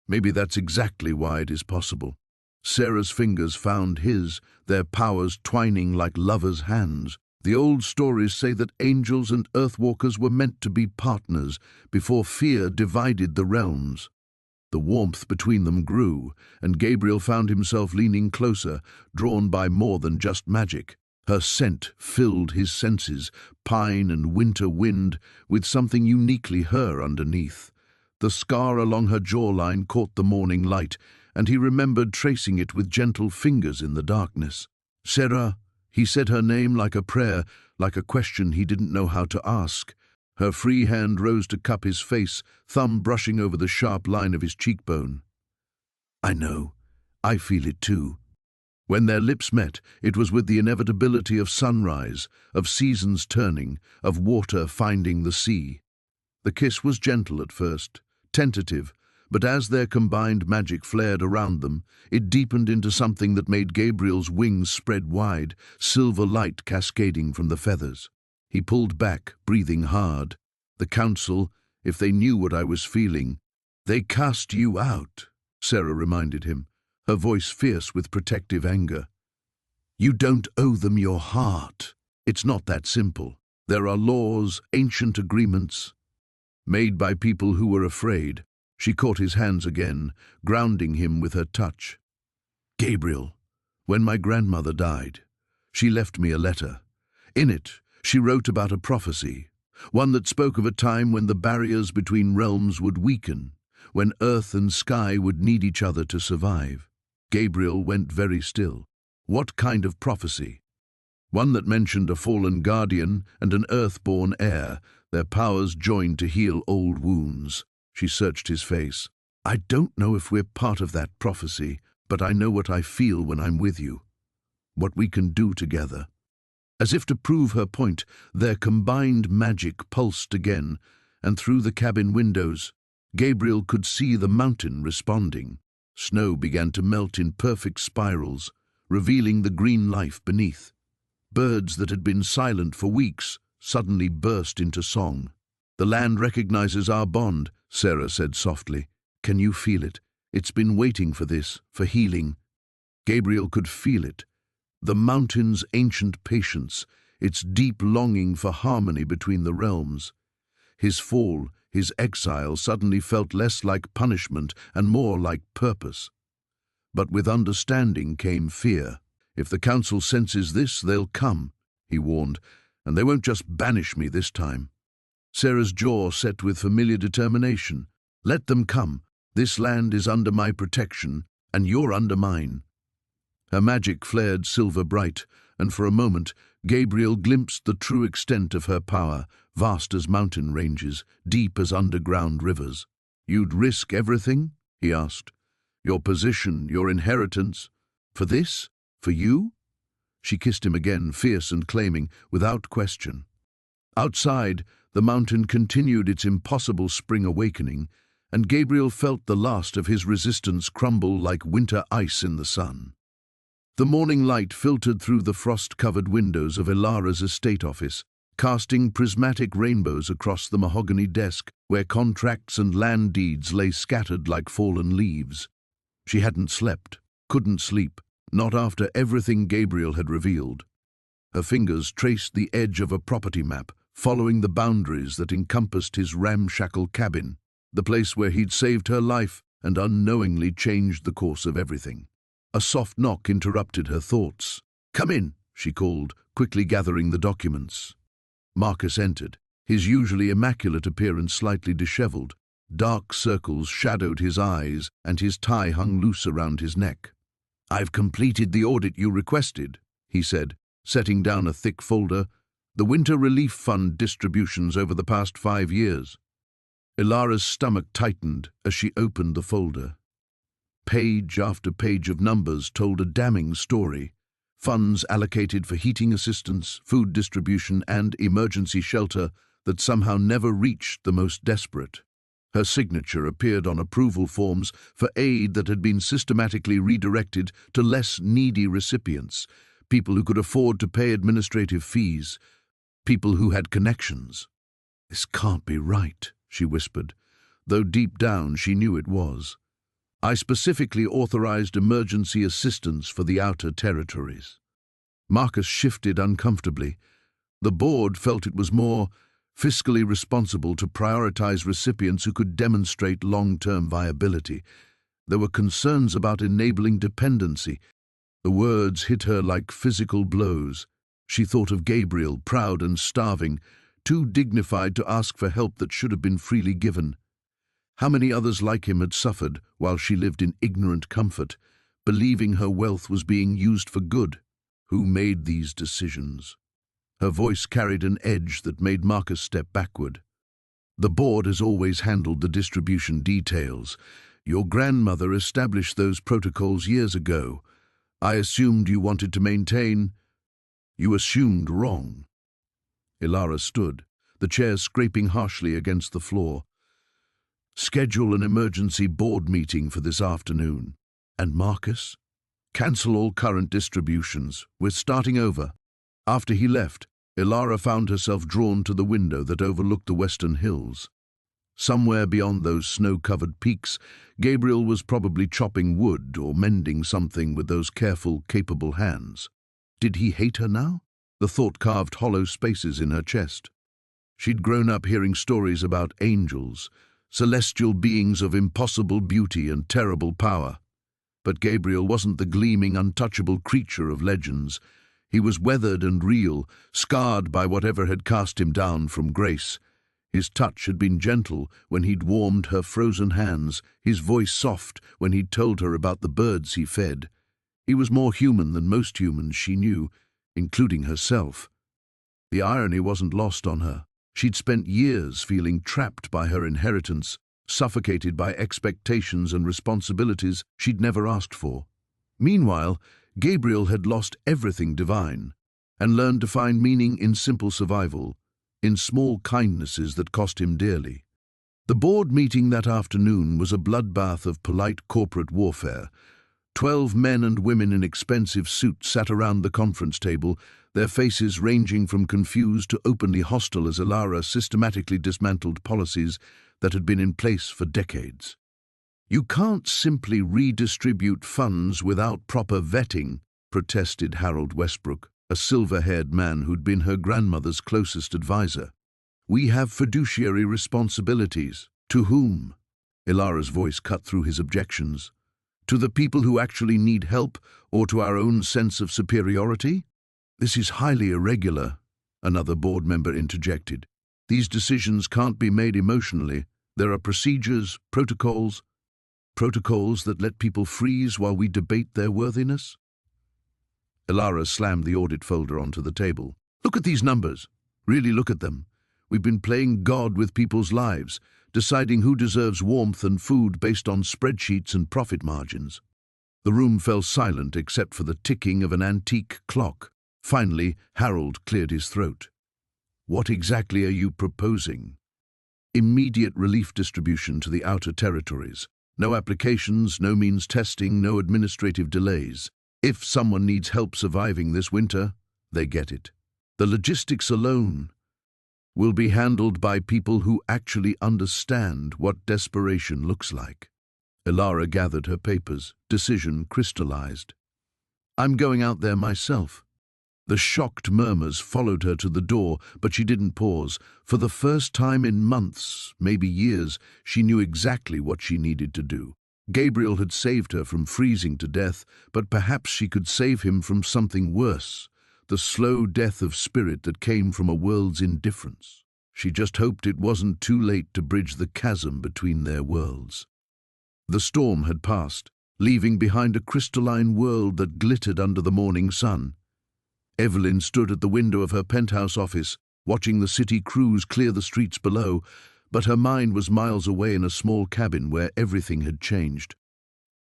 Maybe that's exactly why it is possible. Sarah's fingers found his, their powers twining like lovers' hands. The old stories say that angels and earthwalkers were meant to be partners before fear divided the realms. The warmth between them grew, and Gabriel found himself leaning closer, drawn by more than just magic. Her scent filled his senses, pine and winter wind, with something uniquely her underneath. The scar along her jawline caught the morning light, and he remembered tracing it with gentle fingers in the darkness. "Sarah," he said her name like a prayer, like a question he didn't know how to ask. Her free hand rose to cup his face, thumb brushing over the sharp line of his cheekbone. "I know. I feel it too." When their lips met, it was with the inevitability of sunrise, of seasons turning, of water finding the sea. The kiss was gentle at first, tentative, but as their combined magic flared around them, it deepened into something that made Gabriel's wings spread wide, silver light cascading from the feathers. He pulled back, breathing hard. "The council, if they knew what I was feeling—" "They cast you out," Sarah reminded him, her voice fierce with protective anger. "You don't owe them your heart. It's not that simple. There are laws, ancient agreements, made by people who were afraid." She caught his hands again, grounding him with her touch. "Gabriel, when my grandmother died, she left me a letter. In it, she wrote about a prophecy, one that spoke of a time when the barriers between realms would weaken, when earth and sky would need each other to survive." Gabriel went very still. What kind of prophecy? One that mentioned a fallen guardian and an earth-born heir, their powers joined to heal old wounds. She searched his face. "I don't know if we're part of that prophecy, but I know what I feel when I'm with you. What we can do together." As if to prove her point, their combined magic pulsed again, and through the cabin windows, Gabriel could see the mountain responding. Snow began to melt in perfect spirals, revealing the green life beneath. Birds that had been silent for weeks suddenly burst into song. "The land recognizes our bond," Sarah said softly. "Can you feel it? It's been waiting for this, for healing." Gabriel could feel it. The mountain's ancient patience, its deep longing for harmony between the realms. His fall, his exile, suddenly felt less like punishment and more like purpose. But with understanding came fear. "If the council senses this, they'll come," he warned, "and they won't just banish me this time." Sarah's jaw set with familiar determination. "Let them come. This land is under my protection, and you're under mine." Her magic flared silver bright, and for a moment Gabriel glimpsed the true extent of her power, vast as mountain ranges, deep as underground rivers. "You'd risk everything?" he asked. "Your position, your inheritance? For this? For you?" She kissed him again, fierce and claiming, without question. Outside, the mountain continued its impossible spring awakening, and Gabriel felt the last of his resistance crumble like winter ice in the sun. The morning light filtered through the frost-covered windows of Ilara's estate office, casting prismatic rainbows across the mahogany desk where contracts and land deeds lay scattered like fallen leaves. She hadn't slept, couldn't sleep, not after everything Gabriel had revealed. Her fingers traced the edge of a property map, following the boundaries that encompassed his ramshackle cabin, the place where he'd saved her life and unknowingly changed the course of everything. A soft knock interrupted her thoughts. "Come in," she called, quickly gathering the documents. Marcus entered, his usually immaculate appearance slightly disheveled. Dark circles shadowed his eyes, and his tie hung loose around his neck. "I've completed the audit you requested," he said, setting down a thick folder. "The Winter Relief Fund distributions over the past 5 years." Ilara's stomach tightened as she opened the folder. Page after page of numbers told a damning story. Funds allocated for heating assistance, food distribution, and emergency shelter that somehow never reached the most desperate. Her signature appeared on approval forms for aid that had been systematically redirected to less needy recipients, people who could afford to pay administrative fees, people who had connections. "This can't be right," she whispered, though deep down she knew it was. "I specifically authorized emergency assistance for the outer territories." Marcus shifted uncomfortably. The board felt it was more fiscally responsible to prioritize recipients who could demonstrate long-term viability. There were concerns about enabling dependency. The words hit her like physical blows. She thought of Gabriel, proud and starving, too dignified to ask for help that should have been freely given. How many others like him had suffered while she lived in ignorant comfort, believing her wealth was being used for good? Who made these decisions? Her voice carried an edge that made Marcus step backward. "The board has always handled the distribution details. Your grandmother established those protocols years ago. I assumed you wanted to maintain—" "You assumed wrong." Ilara stood, the chair scraping harshly against the floor. "Schedule an emergency board meeting for this afternoon." "And Marcus?" "Cancel all current distributions. We're starting over." After he left, Ilara found herself drawn to the window that overlooked the western hills. Somewhere beyond those snow-covered peaks, Gabriel was probably chopping wood or mending something with those careful, capable hands. Did he hate her now? The thought carved hollow spaces in her chest. She'd grown up hearing stories about angels, celestial beings of impossible beauty and terrible power. But Gabriel wasn't the gleaming, untouchable creature of legends. He was weathered and real, scarred by whatever had cast him down from grace. His touch had been gentle when he'd warmed her frozen hands, his voice soft when he'd told her about the birds he fed. He was more human than most humans she knew, including herself. The irony wasn't lost on her. She'd spent years feeling trapped by her inheritance, suffocated by expectations and responsibilities she'd never asked for. Meanwhile, Gabriel had lost everything divine and learned to find meaning in simple survival, in small kindnesses that cost him dearly. The board meeting that afternoon was a bloodbath of polite corporate warfare. 12 men and women in expensive suits sat around the conference table, their faces ranging from confused to openly hostile as Ilara systematically dismantled policies that had been in place for decades. "You can't simply redistribute funds without proper vetting," protested Harold Westbrook, a silver-haired man who'd been her grandmother's closest advisor. "We have fiduciary responsibilities." "To whom?" Ilara's voice cut through his objections. "To the people who actually need help, or to our own sense of superiority?" "This is highly irregular," another board member interjected. "These decisions can't be made emotionally. There are procedures, protocols that let people freeze while we debate their worthiness." Ilara slammed the audit folder onto the table. "Look at these numbers. Really look at them. We've been playing God with people's lives, deciding who deserves warmth and food based on spreadsheets and profit margins." The room fell silent except for the ticking of an antique clock. Finally, Harold cleared his throat. "What exactly are you proposing?" "Immediate relief distribution to the outer territories. No applications, no means testing, no administrative delays. If someone needs help surviving this winter, they get it. The logistics alone, will be handled by people who actually understand what desperation looks like. Elara gathered her papers. Decision crystallized. I'm going out there myself. The shocked murmurs followed her to the door, but she didn't pause. For the first time in months, maybe years, she knew exactly what she needed to do. Gabriel had saved her from freezing to death, but perhaps she could save him from something worse, the slow death of spirit that came from a world's indifference. She just hoped it wasn't too late to bridge the chasm between their worlds. The storm had passed, leaving behind a crystalline world that glittered under the morning sun. Evelyn stood at the window of her penthouse office, watching the city crews clear the streets below, but her mind was miles away in a small cabin where everything had changed.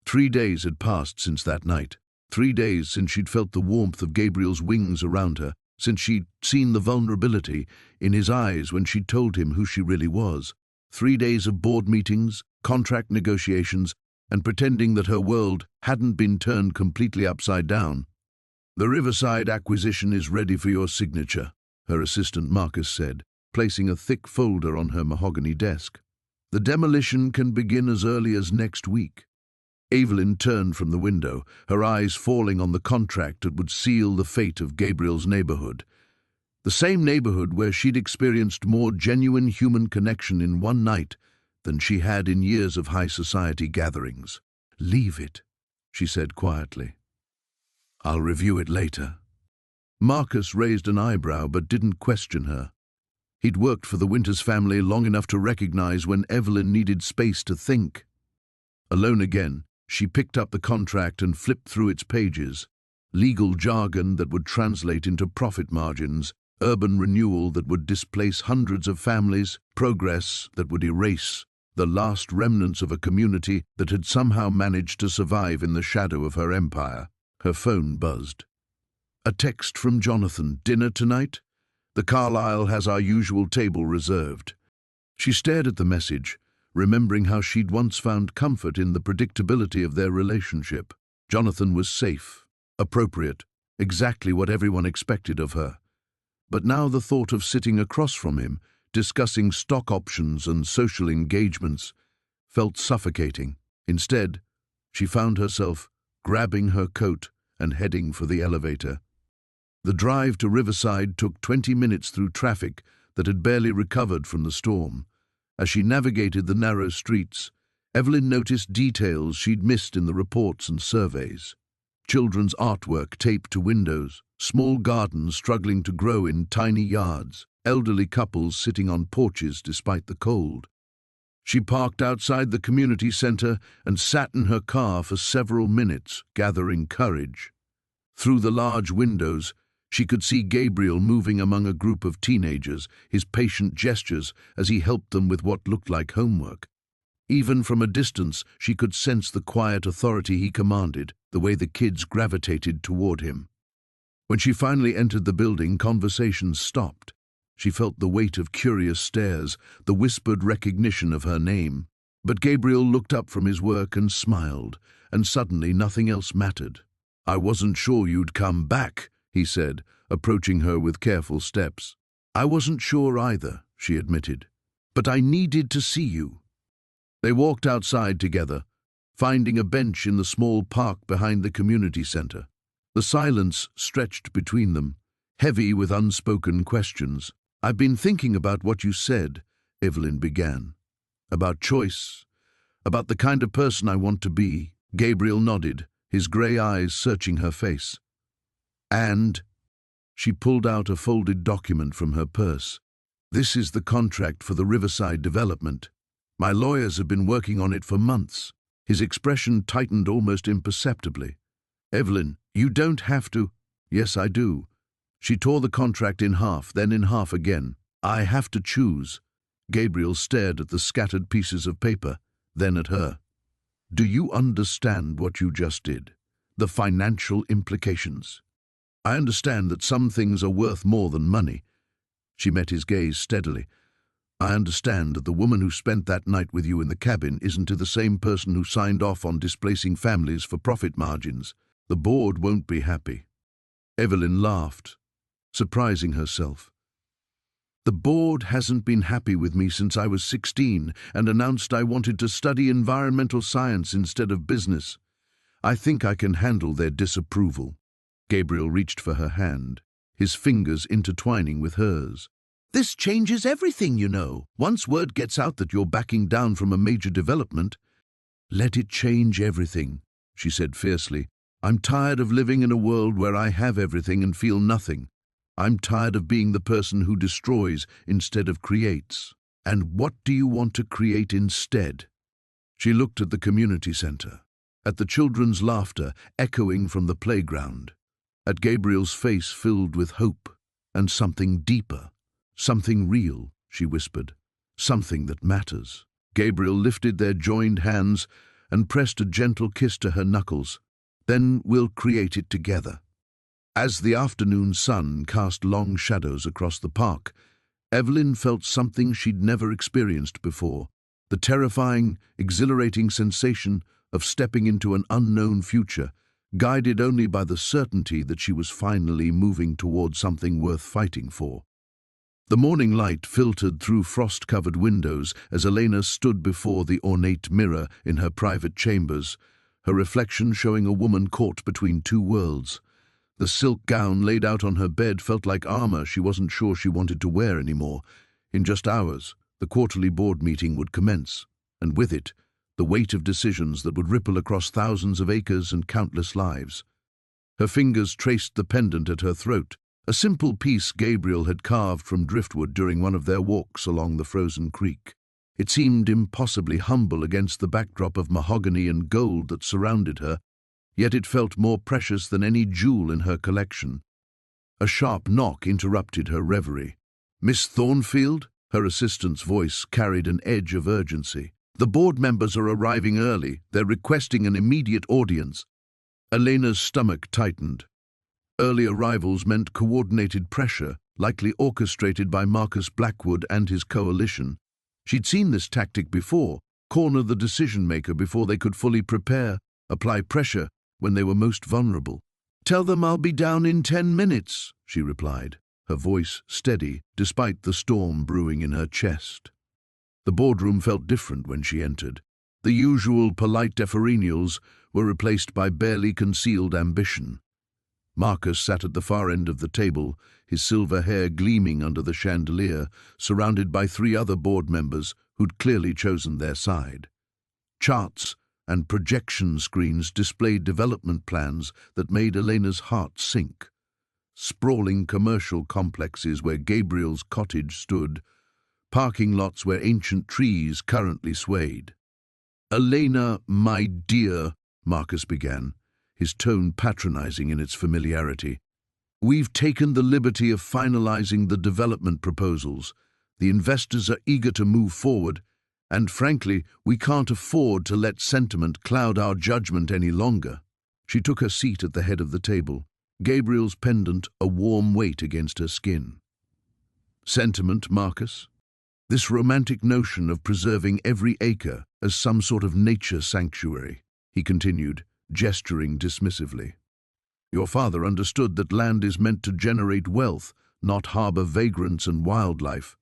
3 days had passed since that night. 3 days since she'd felt the warmth of Gabriel's wings around her, since she'd seen the vulnerability in his eyes when she'd told him who she really was. 3 days of board meetings, contract negotiations, and pretending that her world hadn't been turned completely upside down. The Riverside acquisition is ready for your signature, her assistant Marcus said, placing a thick folder on her mahogany desk. The demolition can begin as early as next week. Evelyn turned from the window, her eyes falling on the contract that would seal the fate of Gabriel's neighborhood. The same neighborhood where she'd experienced more genuine human connection in one night than she had in years of high society gatherings. Leave it, she said quietly. I'll review it later. Marcus raised an eyebrow but didn't question her. He'd worked for the Winters family long enough to recognize when Evelyn needed space to think. Alone again, she picked up the contract and flipped through its pages. Legal jargon that would translate into profit margins, urban renewal that would displace hundreds of families, progress that would erase the last remnants of a community that had somehow managed to survive in the shadow of her empire. Her phone buzzed. A text from Jonathan. Dinner tonight? The Carlisle has our usual table reserved. She stared at the message, remembering how she'd once found comfort in the predictability of their relationship. Jonathan was safe, appropriate, exactly what everyone expected of her. But now the thought of sitting across from him, discussing stock options and social engagements, felt suffocating. Instead, she found herself grabbing her coat and heading for the elevator. The drive to Riverside took 20 minutes through traffic that had barely recovered from the storm. As she navigated the narrow streets, Evelyn noticed details she'd missed in the reports and surveys. Children's artwork taped to windows, small gardens struggling to grow in tiny yards, elderly couples sitting on porches despite the cold. She parked outside the community center and sat in her car for several minutes, gathering courage. Through the large windows, she could see Gabriel moving among a group of teenagers, his patient gestures as he helped them with what looked like homework. Even from a distance, she could sense the quiet authority he commanded, the way the kids gravitated toward him. When she finally entered the building, conversations stopped. She felt the weight of curious stares, the whispered recognition of her name. But Gabriel looked up from his work and smiled, and suddenly nothing else mattered. I wasn't sure you'd come back, he said, approaching her with careful steps. I wasn't sure either, she admitted. But I needed to see you. They walked outside together, finding a bench in the small park behind the community center. The silence stretched between them, heavy with unspoken questions. I've been thinking about what you said, Evelyn began. About choice, about the kind of person I want to be. Gabriel nodded, his grey eyes searching her face. And she pulled out a folded document from her purse. This is the contract for the Riverside development. My lawyers have been working on it for months. His expression tightened almost imperceptibly. Evelyn, you don't have to. Yes, I do. She tore the contract in half, then in half again. I have to choose. Gabriel stared at the scattered pieces of paper, then at her. Do you understand what you just did? The financial implications. I understand that some things are worth more than money. She met his gaze steadily. I understand that the woman who spent that night with you in the cabin isn't the same person who signed off on displacing families for profit margins. The board won't be happy. Evelyn laughed, surprising herself. The board hasn't been happy with me since I was 16 and announced I wanted to study environmental science instead of business. I think I can handle their disapproval." Gabriel reached for her hand, his fingers intertwining with hers. "This changes everything, you know. Once word gets out that you're backing down from a major development—" "Let it change everything," she said fiercely. "I'm tired of living in a world where I have everything and feel nothing. I'm tired of being the person who destroys instead of creates. And what do you want to create instead?" She looked at the community center, at the children's laughter echoing from the playground, at Gabriel's face filled with hope and something deeper, something real, she whispered, something that matters. Gabriel lifted their joined hands and pressed a gentle kiss to her knuckles. "Then we'll create it together." As the afternoon sun cast long shadows across the park, Evelyn felt something she'd never experienced before, the terrifying, exhilarating sensation of stepping into an unknown future, guided only by the certainty that she was finally moving toward something worth fighting for. The morning light filtered through frost-covered windows as Elena stood before the ornate mirror in her private chambers, her reflection showing a woman caught between two worlds. The silk gown laid out on her bed felt like armor she wasn't sure she wanted to wear anymore. In just hours, the quarterly board meeting would commence, and with it, the weight of decisions that would ripple across thousands of acres and countless lives. Her fingers traced the pendant at her throat, a simple piece Gabriel had carved from driftwood during one of their walks along the frozen creek. It seemed impossibly humble against the backdrop of mahogany and gold that surrounded her, yet it felt more precious than any jewel in her collection. A sharp knock interrupted her reverie. "Miss Thornfield?" Her assistant's voice carried an edge of urgency. "The board members are arriving early. They're requesting an immediate audience." Elena's stomach tightened. Early arrivals meant coordinated pressure, likely orchestrated by Marcus Blackwood and his coalition. She'd seen this tactic before, corner the decision-maker before they could fully prepare, apply pressure when they were most vulnerable. "Tell them I'll be down in 10 minutes, she replied, her voice steady despite the storm brewing in her chest. The boardroom felt different when she entered. The usual polite deferentials were replaced by barely concealed ambition. Marcus sat at the far end of the table, his silver hair gleaming under the chandelier, surrounded by 3 other board members who'd clearly chosen their side. Charts and projection screens displayed development plans that made Elena's heart sink. Sprawling commercial complexes where Gabriel's cottage stood, parking lots where ancient trees currently swayed. "Elena, my dear," Marcus began, his tone patronizing in its familiarity. "We've taken the liberty of finalizing the development proposals. The investors are eager to move forward, and frankly, we can't afford to let sentiment cloud our judgment any longer." She took her seat at the head of the table, Gabriel's pendant a warm weight against her skin. "Sentiment, Marcus? This romantic notion of preserving every acre as some sort of nature sanctuary," he continued, gesturing dismissively. "Your father understood that land is meant to generate wealth, not harbor vagrants and wildlife.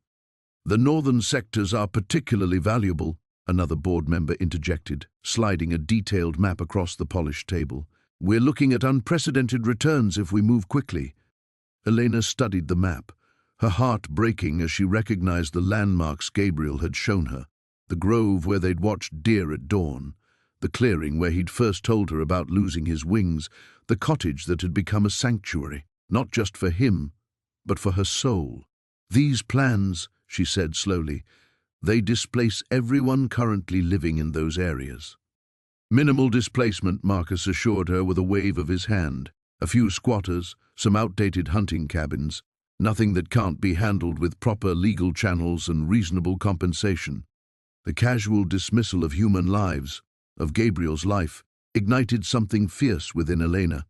The northern sectors are particularly valuable," another board member interjected, sliding a detailed map across the polished table. "We're looking at unprecedented returns if we move quickly." Elena studied the map, her heart breaking as she recognized the landmarks Gabriel had shown her, the grove where they'd watched deer at dawn, the clearing where he'd first told her about losing his wings, the cottage that had become a sanctuary, not just for him, but for her soul. "These plans," she said slowly, "they displace everyone currently living in those areas." "Minimal displacement," Marcus assured her with a wave of his hand. "A few squatters, some outdated hunting cabins, nothing that can't be handled with proper legal channels and reasonable compensation." The casual dismissal of human lives, of Gabriel's life, ignited something fierce within Elena.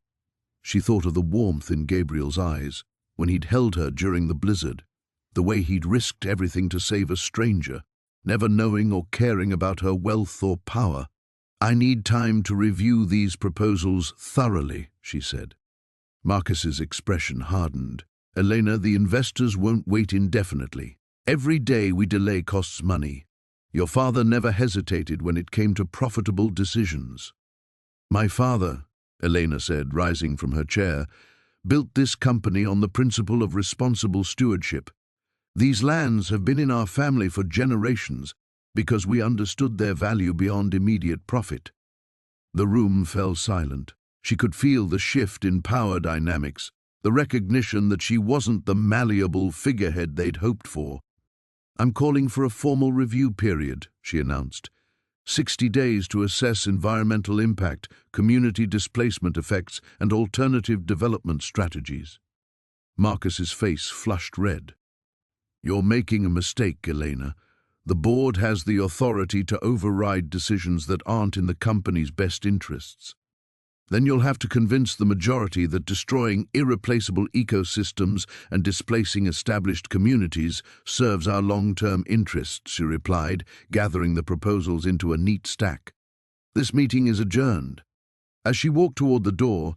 She thought of the warmth in Gabriel's eyes when he'd held her during the blizzard, the way he'd risked everything to save a stranger, never knowing or caring about her wealth or power. "I need time to review these proposals thoroughly," she said. Marcus's expression hardened. Elena, the investors won't wait indefinitely. Every day we delay costs money. Your father never hesitated when it came to profitable decisions. My father, Elena said, rising from her chair, built this company on the principle of responsible stewardship. These lands have been in our family for generations because we understood their value beyond immediate profit. The room fell silent. She could feel the shift in power dynamics, the recognition that she wasn't the malleable figurehead they'd hoped for. I'm calling for a formal review period, she announced. 60 days to assess environmental impact, community displacement effects, and alternative development strategies. Marcus's face flushed red. You're making a mistake, Elena. The board has the authority to override decisions that aren't in the company's best interests. Then you'll have to convince the majority that destroying irreplaceable ecosystems and displacing established communities serves our long-term interests, she replied, gathering the proposals into a neat stack. This meeting is adjourned. As she walked toward the door,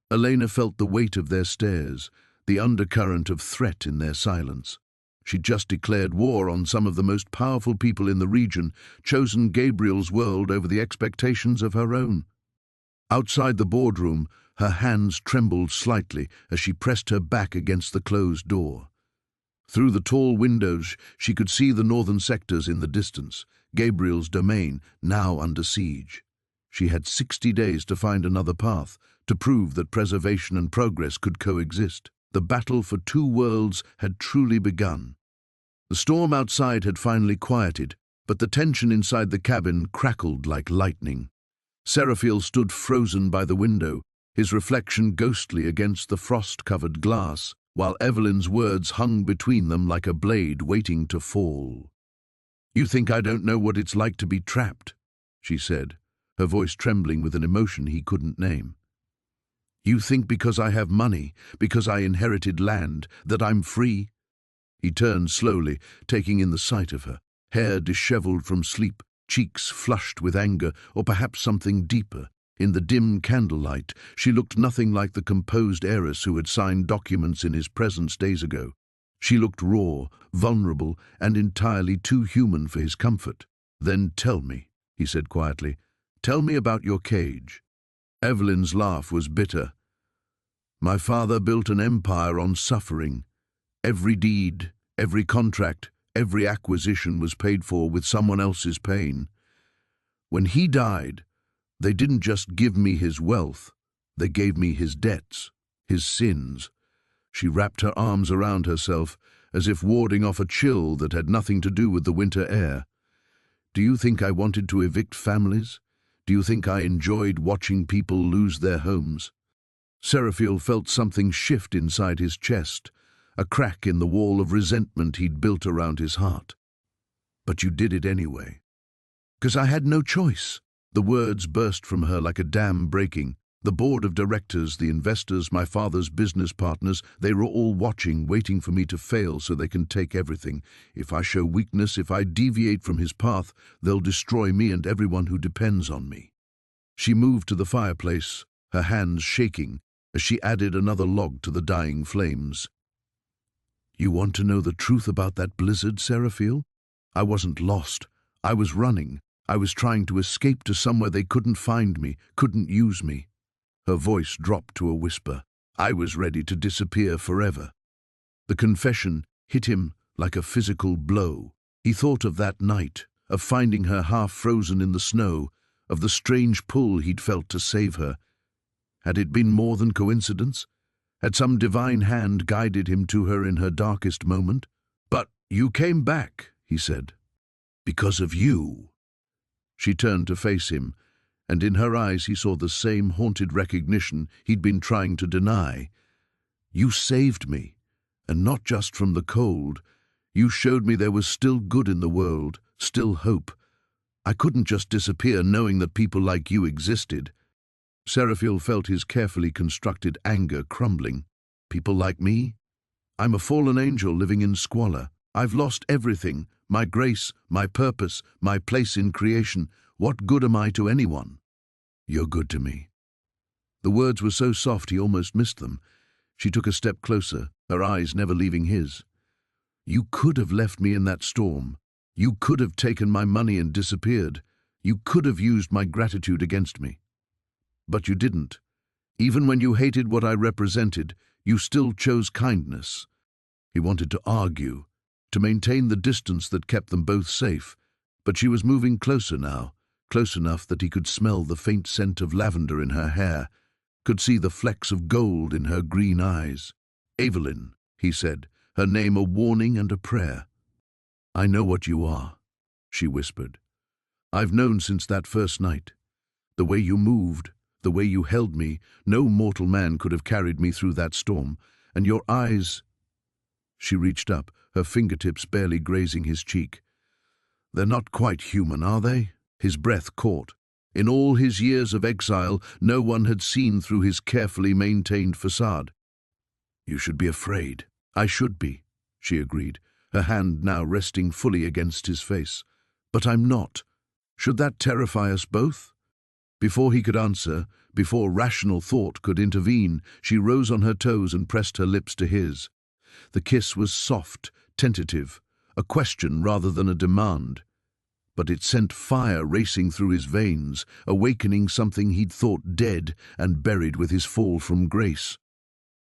Elena felt the weight of their stares, the undercurrent of threat in their silence. She'd just declared war on some of the most powerful people in the region, chosen Gabriel's world over the expectations of her own. Outside the boardroom, her hands trembled slightly as she pressed her back against the closed door. Through the tall windows, she could see the northern sectors in the distance, Gabriel's domain now under siege. She had 60 days to find another path, to prove that preservation and progress could coexist. The battle for two worlds had truly begun. The storm outside had finally quieted, but the tension inside the cabin crackled like lightning. Seraphiel stood frozen by the window, his reflection ghostly against the frost-covered glass, while Evelyn's words hung between them like a blade waiting to fall. "You think I don't know what it's like to be trapped," she said, her voice trembling with an emotion he couldn't name. "You think because I have money, because I inherited land, that I'm free?" He turned slowly, taking in the sight of her, hair disheveled from sleep, cheeks flushed with anger, or perhaps something deeper. In the dim candlelight, she looked nothing like the composed heiress who had signed documents in his presence days ago. She looked raw, vulnerable, and entirely too human for his comfort. "Then tell me," he said quietly. "Tell me about your cage." Evelyn's laugh was bitter. "My father built an empire on suffering. Every deed, every contract, every acquisition was paid for with someone else's pain. When he died, they didn't just give me his wealth, they gave me his debts, his sins." She wrapped her arms around herself, as if warding off a chill that had nothing to do with the winter air. "Do you think I wanted to evict families? Do you think I enjoyed watching people lose their homes?" Seraphiel felt something shift inside his chest, a crack in the wall of resentment he'd built around his heart. "But you did it anyway." "'Cause I had no choice." The words burst from her like a dam breaking. The board of directors, the investors, my father's business partners, they were all watching, waiting for me to fail so they can take everything. If I show weakness, if I deviate from his path, they'll destroy me and everyone who depends on me. She moved to the fireplace, her hands shaking, as she added another log to the dying flames. "You want to know the truth about that blizzard, Seraphiel? I wasn't lost. I was running. I was trying to escape to somewhere they couldn't find me, couldn't use me." Her voice dropped to a whisper. "I was ready to disappear forever." The confession hit him like a physical blow. He thought of that night, of finding her half frozen in the snow, of the strange pull he'd felt to save her. Had it been more than coincidence? Had some divine hand guided him to her in her darkest moment? "But you came back," he said. "Because of you." She turned to face him, and in her eyes he saw the same haunted recognition he'd been trying to deny. "You saved me, and not just from the cold. You showed me there was still good in the world, still hope. I couldn't just disappear knowing that people like you existed." Seraphiel felt his carefully constructed anger crumbling. "People like me? I'm a fallen angel living in squalor. I've lost everything, my grace, my purpose, my place in creation. What good am I to anyone?" "You're good to me." The words were so soft he almost missed them. She took a step closer, her eyes never leaving his. "You could have left me in that storm. You could have taken my money and disappeared. You could have used my gratitude against me. But you didn't. Even when you hated what I represented, you still chose kindness." He wanted to argue, to maintain the distance that kept them both safe, but she was moving closer now, close enough that he could smell the faint scent of lavender in her hair, could see the flecks of gold in her green eyes. "Evelyn," he said, her name a warning and a prayer. "I know what you are," she whispered. "I've known since that first night. The way you moved, the way you held me, no mortal man could have carried me through that storm. And your eyes—" She reached up, her fingertips barely grazing his cheek. "They're not quite human, are they?" His breath caught. In all his years of exile, no one had seen through his carefully maintained facade. "You should be afraid." "I should be," she agreed, her hand now resting fully against his face. "But I'm not. Should that terrify us both?" Before he could answer, before rational thought could intervene, she rose on her toes and pressed her lips to his. The kiss was soft, tentative, a question rather than a demand. But it sent fire racing through his veins, awakening something he'd thought dead and buried with his fall from grace.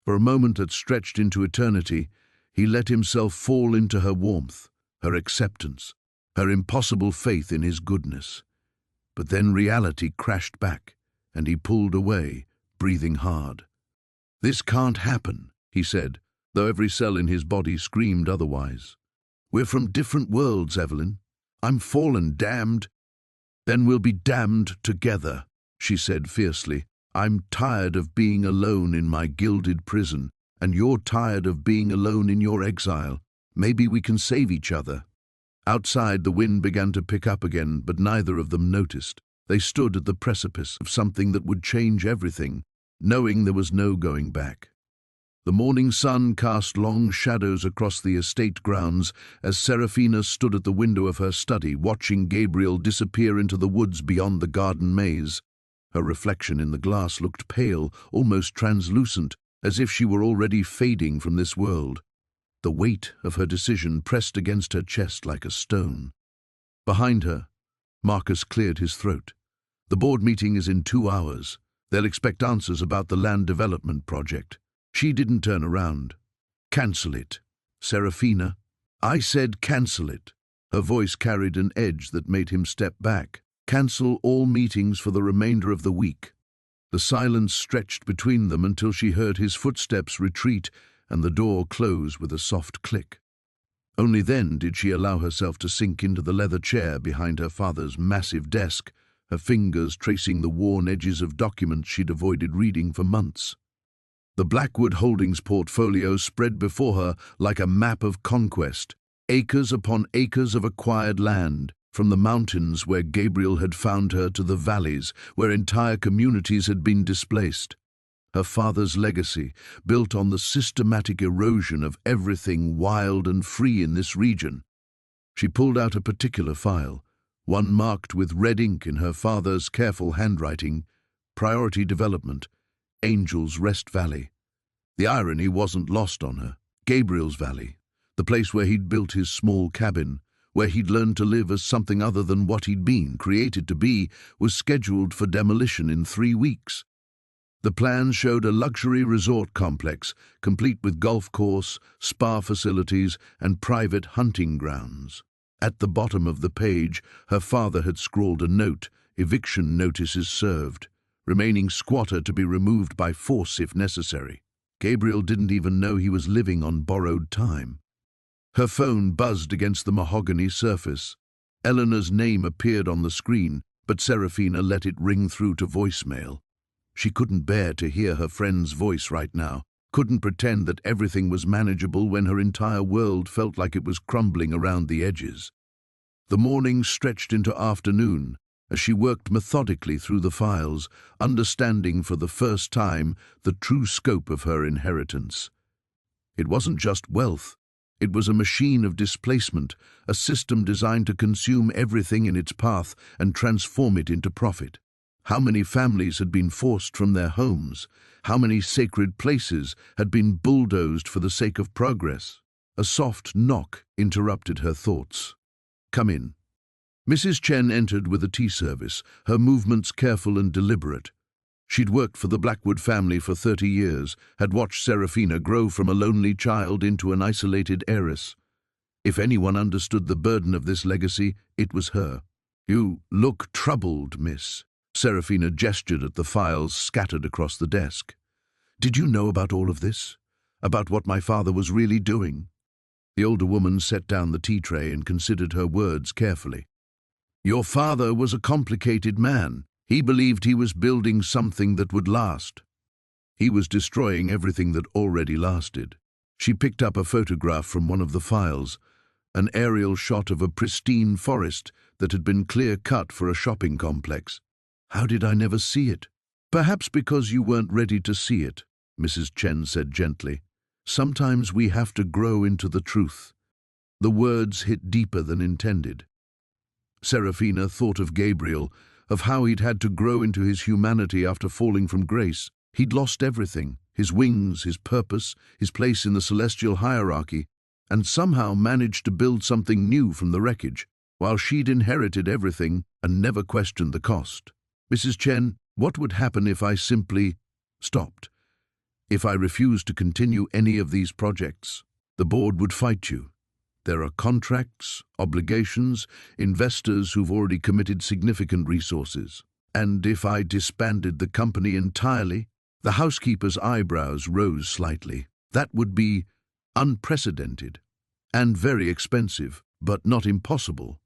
For a moment that stretched into eternity, he let himself fall into her warmth, her acceptance, her impossible faith in his goodness. But then reality crashed back, and he pulled away, breathing hard. "This can't happen," he said, though every cell in his body screamed otherwise. "We're from different worlds, Evelyn. I'm fallen, damned." "Then we'll be damned together," she said fiercely. "I'm tired of being alone in my gilded prison, and you're tired of being alone in your exile. Maybe we can save each other." Outside, the wind began to pick up again, but neither of them noticed. They stood at the precipice of something that would change everything, knowing there was no going back. The morning sun cast long shadows across the estate grounds as Serafina stood at the window of her study, watching Gabriel disappear into the woods beyond the garden maze. Her reflection in the glass looked pale, almost translucent, as if she were already fading from this world. The weight of her decision pressed against her chest like a stone. Behind her, Marcus cleared his throat. "The board meeting is in 2 hours. They'll expect answers about the land development project." She didn't turn around. "Cancel it, Serafina." "I said cancel it." Her voice carried an edge that made him step back. "Cancel all meetings for the remainder of the week." The silence stretched between them until she heard his footsteps retreat and the door close with a soft click. Only then did she allow herself to sink into the leather chair behind her father's massive desk, her fingers tracing the worn edges of documents she'd avoided reading for months. The Blackwood Holdings portfolio spread before her like a map of conquest, acres upon acres of acquired land, from the mountains where Gabriel had found her to the valleys where entire communities had been displaced. Her father's legacy, built on the systematic erosion of everything wild and free in this region. She pulled out a particular file, one marked with red ink in her father's careful handwriting, Priority Development, Angel's Rest Valley. The irony wasn't lost on her. Gabriel's Valley, the place where he'd built his small cabin, where he'd learned to live as something other than what he'd been created to be, was scheduled for demolition in 3 weeks. The plans showed a luxury resort complex, complete with golf course, spa facilities, and private hunting grounds. At the bottom of the page, her father had scrawled a note, eviction notices served, remaining squatter to be removed by force if necessary. Gabriel didn't even know he was living on borrowed time. Her phone buzzed against the mahogany surface. Eleanor's name appeared on the screen, but Serafina let it ring through to voicemail. She couldn't bear to hear her friend's voice right now, couldn't pretend that everything was manageable when her entire world felt like it was crumbling around the edges. The morning stretched into afternoon as she worked methodically through the files, understanding for the first time the true scope of her inheritance. It wasn't just wealth. It was a machine of displacement, a system designed to consume everything in its path and transform it into profit. How many families had been forced from their homes? How many sacred places had been bulldozed for the sake of progress? A soft knock interrupted her thoughts. "Come in." Mrs. Chen entered with a tea service, her movements careful and deliberate. She'd worked for the Blackwood family for 30 years, had watched Serafina grow from a lonely child into an isolated heiress. If anyone understood the burden of this legacy, it was her. "You look troubled, miss." Serafina gestured at the files scattered across the desk. "Did you know about all of this? About what my father was really doing?" The older woman set down the tea tray and considered her words carefully. "Your father was a complicated man. He believed he was building something that would last. He was destroying everything that already lasted." She picked up a photograph from one of the files, an aerial shot of a pristine forest that had been clear-cut for a shopping complex. "How did I never see it?" "Perhaps because you weren't ready to see it," Mrs. Chen said gently. "Sometimes we have to grow into the truth." The words hit deeper than intended. Serafina thought of Gabriel, of how he'd had to grow into his humanity after falling from grace. He'd lost everything, his wings, his purpose, his place in the celestial hierarchy, and somehow managed to build something new from the wreckage, while she'd inherited everything and never questioned the cost. "Mrs. Chen, what would happen if I simply stopped? If I refused to continue any of these projects? The board would fight you. There are contracts, obligations, investors who've already committed significant resources. And if I disbanded the company entirely?" The housekeeper's eyebrows rose slightly. "That would be unprecedented and very expensive, but not impossible."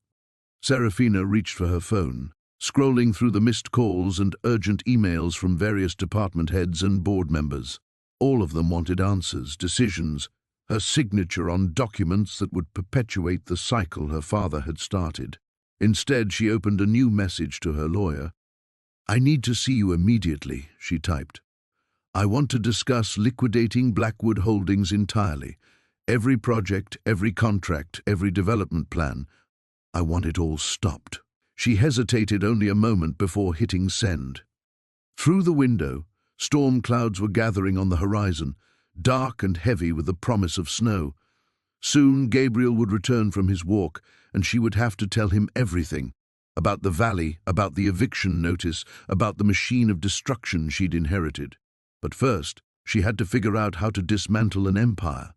Serafina reached for her phone, scrolling through the missed calls and urgent emails from various department heads and board members. All of them wanted answers, decisions, her signature on documents that would perpetuate the cycle her father had started. Instead, she opened a new message to her lawyer. "I need to see you immediately," she typed. "I want to discuss liquidating Blackwood Holdings entirely. Every project, every contract, every development plan. I want it all stopped." She hesitated only a moment before hitting send. Through the window, storm clouds were gathering on the horizon, dark and heavy with the promise of snow. Soon Gabriel would return from his walk, and she would have to tell him everything. About the valley, about the eviction notice, about the machine of destruction she'd inherited. But first, she had to figure out how to dismantle an empire.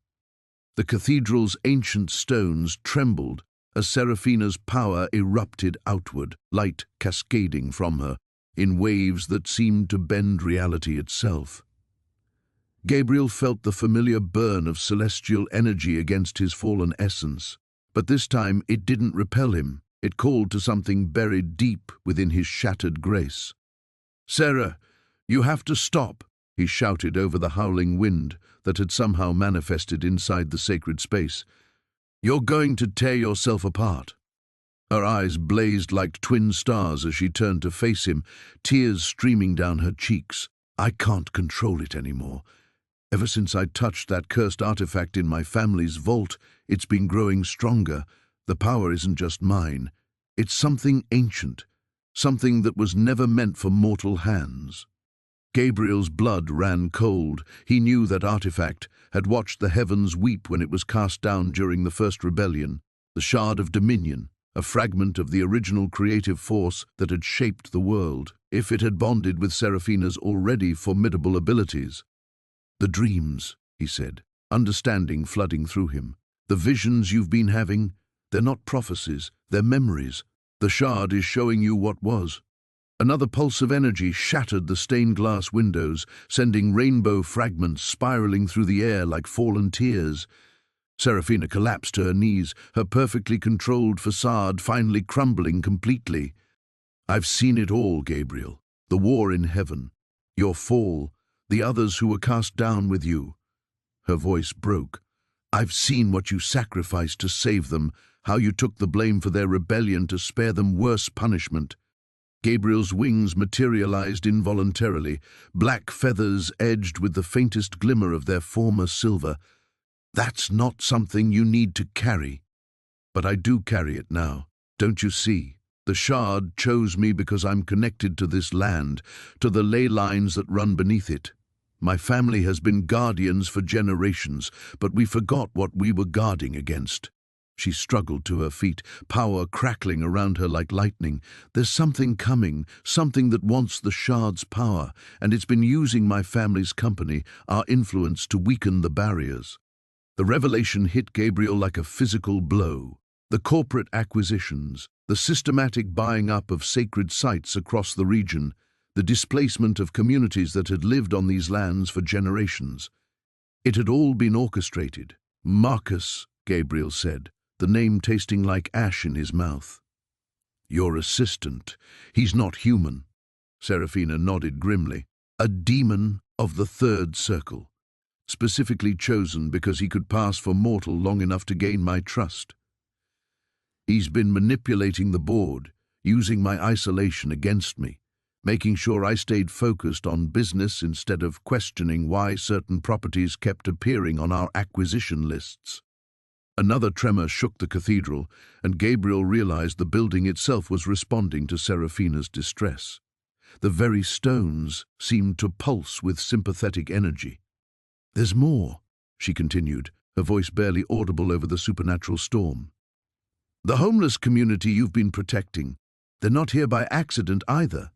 The cathedral's ancient stones trembled as Serafina's power erupted outward, light cascading from her, in waves that seemed to bend reality itself. Gabriel felt the familiar burn of celestial energy against his fallen essence, but this time it didn't repel him. It called to something buried deep within his shattered grace. "Sarah, you have to stop," he shouted over the howling wind that had somehow manifested inside the sacred space. "You're going to tear yourself apart." Her eyes blazed like twin stars as she turned to face him, tears streaming down her cheeks. "I can't control it anymore. Ever since I touched that cursed artifact in my family's vault, it's been growing stronger. The power isn't just mine. It's something ancient, something that was never meant for mortal hands." Gabriel's blood ran cold. He knew that artifact, had watched the heavens weep when it was cast down during the First Rebellion, the Shard of Dominion, a fragment of the original creative force that had shaped the world. If it had bonded with Serafina's already formidable abilities. "The dreams," he said, understanding flooding through him. "The visions you've been having, they're not prophecies, they're memories. The shard is showing you what was." Another pulse of energy shattered the stained glass windows, sending rainbow fragments spiraling through the air like fallen tears. Serafina collapsed to her knees, her perfectly controlled facade finally crumbling completely. "I've seen it all, Gabriel. The war in heaven, your fall, the others who were cast down with you." Her voice broke. "I've seen what you sacrificed to save them, how you took the blame for their rebellion to spare them worse punishment." Gabriel's wings materialized involuntarily, black feathers edged with the faintest glimmer of their former silver. "That's not something you need to carry." "But I do carry it now, don't you see? The Shard chose me because I'm connected to this land, to the ley lines that run beneath it. My family has been guardians for generations, but we forgot what we were guarding against. She struggled to her feet, power crackling around her like lightning. There's something coming, something that wants the Shard's power, and it's been using my family's company, our influence, to weaken the barriers. The revelation hit Gabriel like a physical blow. The corporate acquisitions, the systematic buying up of sacred sites across the region, the displacement of communities that had lived on these lands for generations. It had all been orchestrated. Marcus, Gabriel said, the name tasting like ash in his mouth. Your assistant. He's not human. Serafina nodded grimly. A demon of the third circle, specifically chosen because he could pass for mortal long enough to gain my trust. He's been manipulating the board, using my isolation against me, making sure I stayed focused on business instead of questioning why certain properties kept appearing on our acquisition lists. Another tremor shook the cathedral, and Gabriel realized the building itself was responding to Serafina's distress. The very stones seemed to pulse with sympathetic energy. There's more, she continued, her voice barely audible over the supernatural storm. The homeless community you've been protecting, they're not here by accident either.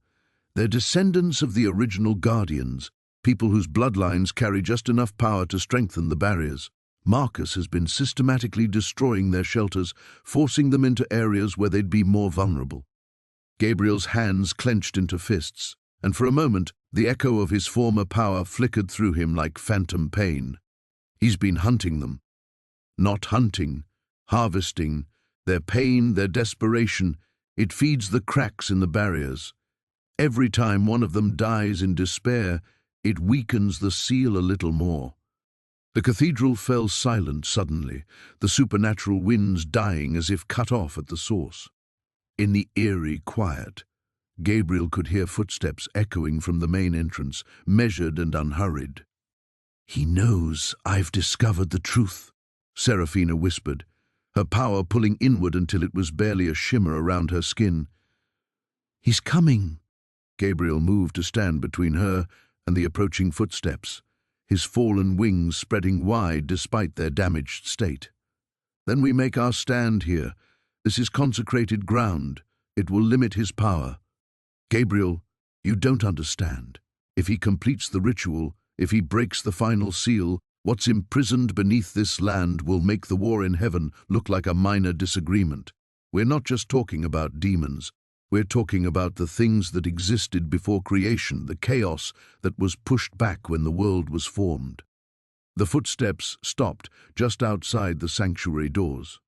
They're descendants of the original guardians, people whose bloodlines carry just enough power to strengthen the barriers. Marcus has been systematically destroying their shelters, forcing them into areas where they'd be more vulnerable. Gabriel's hands clenched into fists, and for a moment the echo of his former power flickered through him like phantom pain. He's been hunting them. Not hunting, harvesting. Their pain, their desperation, it feeds the cracks in the barriers. Every time one of them dies in despair, it weakens the seal a little more. The cathedral fell silent suddenly, the supernatural winds dying as if cut off at the source. In the eerie quiet, Gabriel could hear footsteps echoing from the main entrance, measured and unhurried. He knows I've discovered the truth, Serafina whispered, her power pulling inward until it was barely a shimmer around her skin. He's coming. Gabriel moved to stand between her and the approaching footsteps, his fallen wings spreading wide despite their damaged state. Then we make our stand here. This is consecrated ground. It will limit his power. Gabriel, you don't understand. If he completes the ritual, if he breaks the final seal, what's imprisoned beneath this land will make the war in heaven look like a minor disagreement. We're not just talking about demons. We're talking about the things that existed before creation, the chaos that was pushed back when the world was formed. The footsteps stopped just outside the sanctuary doors.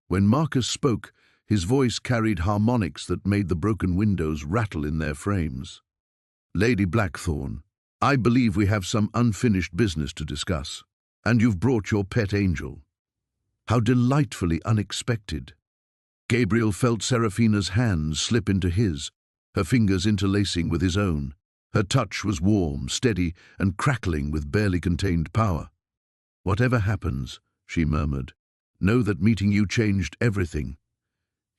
When Marcus spoke, his voice carried harmonics that made the broken windows rattle in their frames. Lady Blackthorn, I believe we have some unfinished business to discuss, and you've brought your pet angel. How delightfully unexpected. Gabriel felt Serafina's hands slip into his, her fingers interlacing with his own. Her touch was warm, steady, and crackling with barely contained power. Whatever happens, she murmured, know that meeting you changed everything.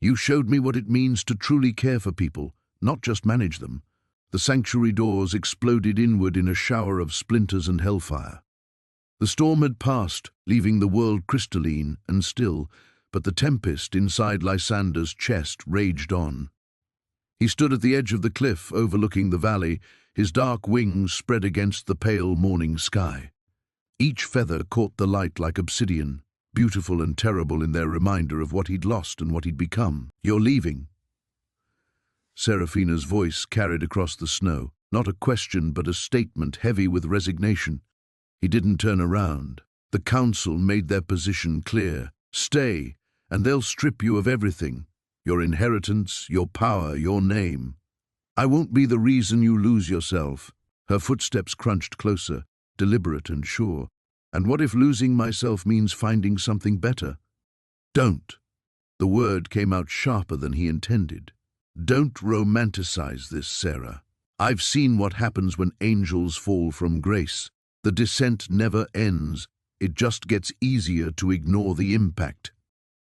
You showed me what it means to truly care for people, not just manage them. The sanctuary doors exploded inward in a shower of splinters and hellfire. The storm had passed, leaving the world crystalline and still, but the tempest inside Lysander's chest raged on. He stood at the edge of the cliff overlooking the valley, his dark wings spread against the pale morning sky. Each feather caught the light like obsidian, beautiful and terrible in their reminder of what he'd lost and what he'd become. You're leaving. Serafina's voice carried across the snow, not a question but a statement heavy with resignation. He didn't turn around. The council made their position clear. Stay, and they'll strip you of everything. Your inheritance, your power, your name. I won't be the reason you lose yourself. Her footsteps crunched closer, deliberate and sure. And what if losing myself means finding something better? Don't. The word came out sharper than he intended. Don't romanticize this, Sarah. I've seen what happens when angels fall from grace. The descent never ends. It just gets easier to ignore the impact.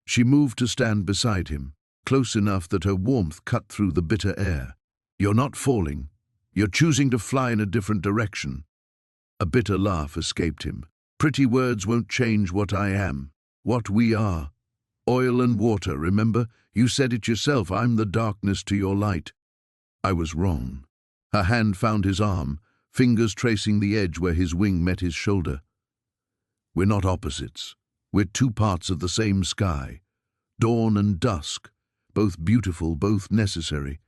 She moved to stand beside him, close enough that her warmth cut through the bitter air. "You're not falling. You're choosing to fly in a different direction." A bitter laugh escaped him. "Pretty words won't change what I am, what we are. Oil and water, remember? You said it yourself, I'm the darkness to your light." I was wrong. Her hand found his arm, fingers tracing the edge where his wing met his shoulder. "We're not opposites. We're two parts of the same sky. Dawn and dusk, both beautiful, both necessary."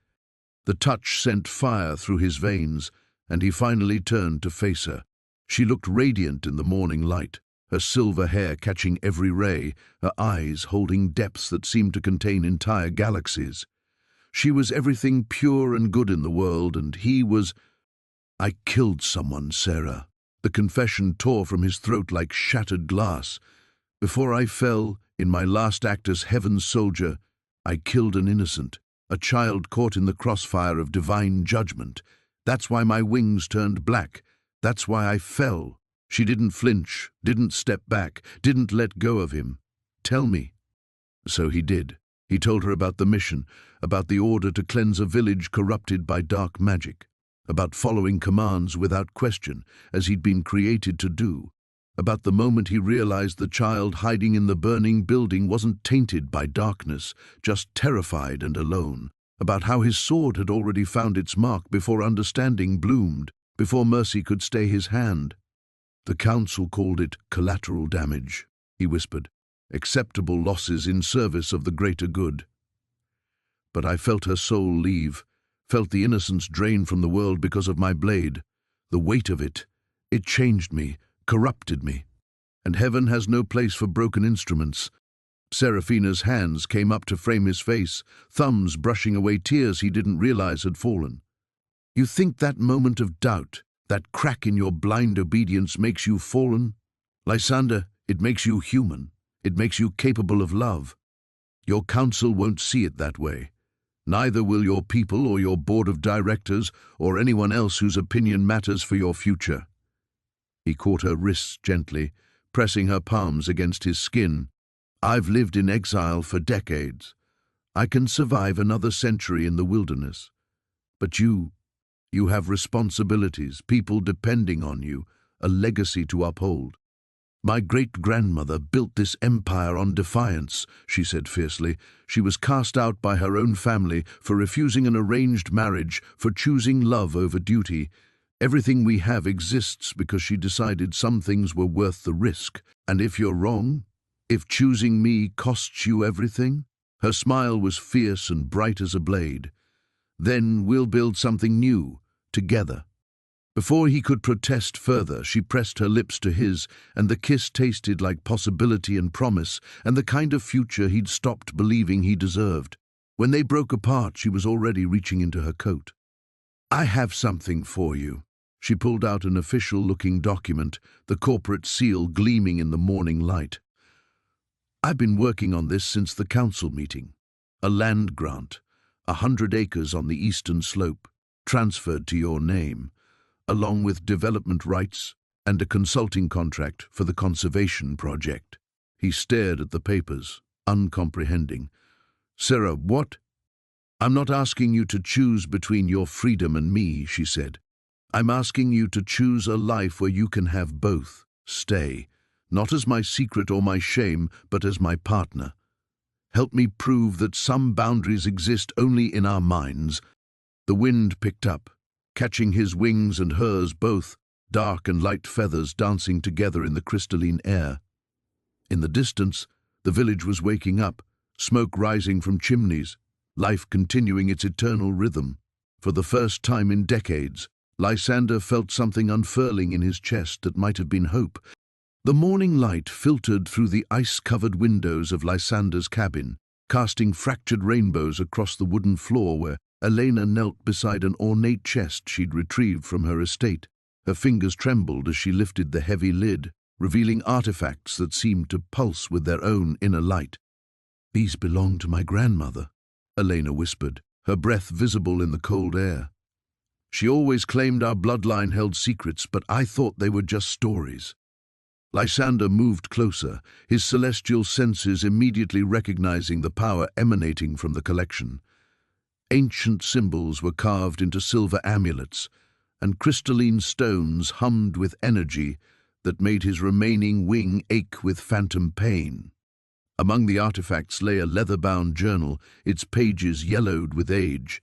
The touch sent fire through his veins, and he finally turned to face her. She looked radiant in the morning light, her silver hair catching every ray, her eyes holding depths that seemed to contain entire galaxies. She was everything pure and good in the world, and he was— "I killed someone, Sarah." The confession tore from his throat like shattered glass. "Before I fell, in my last act as Heaven's soldier, I killed an innocent, a child caught in the crossfire of divine judgment. That's why my wings turned black. That's why I fell." She didn't flinch, didn't step back, didn't let go of him. "Tell me." So he did. He told her about the mission, about the order to cleanse a village corrupted by dark magic, about following commands without question, as he'd been created to do, about the moment he realized the child hiding in the burning building wasn't tainted by darkness, just terrified and alone, about how his sword had already found its mark before understanding bloomed, before mercy could stay his hand. "The council called it collateral damage," he whispered, "acceptable losses in service of the greater good." But I felt her soul leave, felt the innocence drain from the world because of my blade. The weight of it changed me, corrupted me. And heaven has no place for broken instruments. Seraphina's hands came up to frame his face, thumbs brushing away tears he didn't realize had fallen. "You think that moment of doubt, that crack in your blind obedience makes you fallen? Lysander, it makes you human. It makes you capable of love. Your council won't see it that way. Neither will your people or your board of directors or anyone else whose opinion matters for your future." He caught her wrists gently, pressing her palms against his skin. "I've lived in exile for decades. I can survive another century in the wilderness. But you have responsibilities, people depending on you, a legacy to uphold." "My great-grandmother built this empire on defiance," she said fiercely. "She was cast out by her own family for refusing an arranged marriage, for choosing love over duty. Everything we have exists because she decided some things were worth the risk. And if you're wrong, if choosing me costs you everything?" Her smile was fierce and bright as a blade. "Then we'll build something new, together." Before he could protest further, she pressed her lips to his, and the kiss tasted like possibility and promise, and the kind of future he'd stopped believing he deserved. When they broke apart, she was already reaching into her coat. "I have something for you." She pulled out an official-looking document, the corporate seal gleaming in the morning light. "I've been working on this since the council meeting. A land grant, 100 acres on the eastern slope, transferred to your name, along with development rights and a consulting contract for the conservation project." He stared at the papers, uncomprehending. "Sarah, what?" "I'm not asking you to choose between your freedom and me," she said. "I'm asking you to choose a life where you can have both. Stay, not as my secret or my shame, but as my partner. Help me prove that some boundaries exist only in our minds." The wind picked up, catching his wings and hers both, dark and light feathers dancing together in the crystalline air. In the distance, the village was waking up, smoke rising from chimneys, life continuing its eternal rhythm. For the first time in decades, Lysander felt something unfurling in his chest that might have been hope. The morning light filtered through the ice-covered windows of Lysander's cabin, casting fractured rainbows across the wooden floor where Elena knelt beside an ornate chest she'd retrieved from her estate. Her fingers trembled as she lifted the heavy lid, revealing artifacts that seemed to pulse with their own inner light. "These belong to my grandmother," Elena whispered, her breath visible in the cold air. "She always claimed our bloodline held secrets, but I thought they were just stories." Lysander moved closer, his celestial senses immediately recognizing the power emanating from the collection. Ancient symbols were carved into silver amulets, and crystalline stones hummed with energy that made his remaining wing ache with phantom pain. Among the artifacts lay a leather-bound journal, its pages yellowed with age.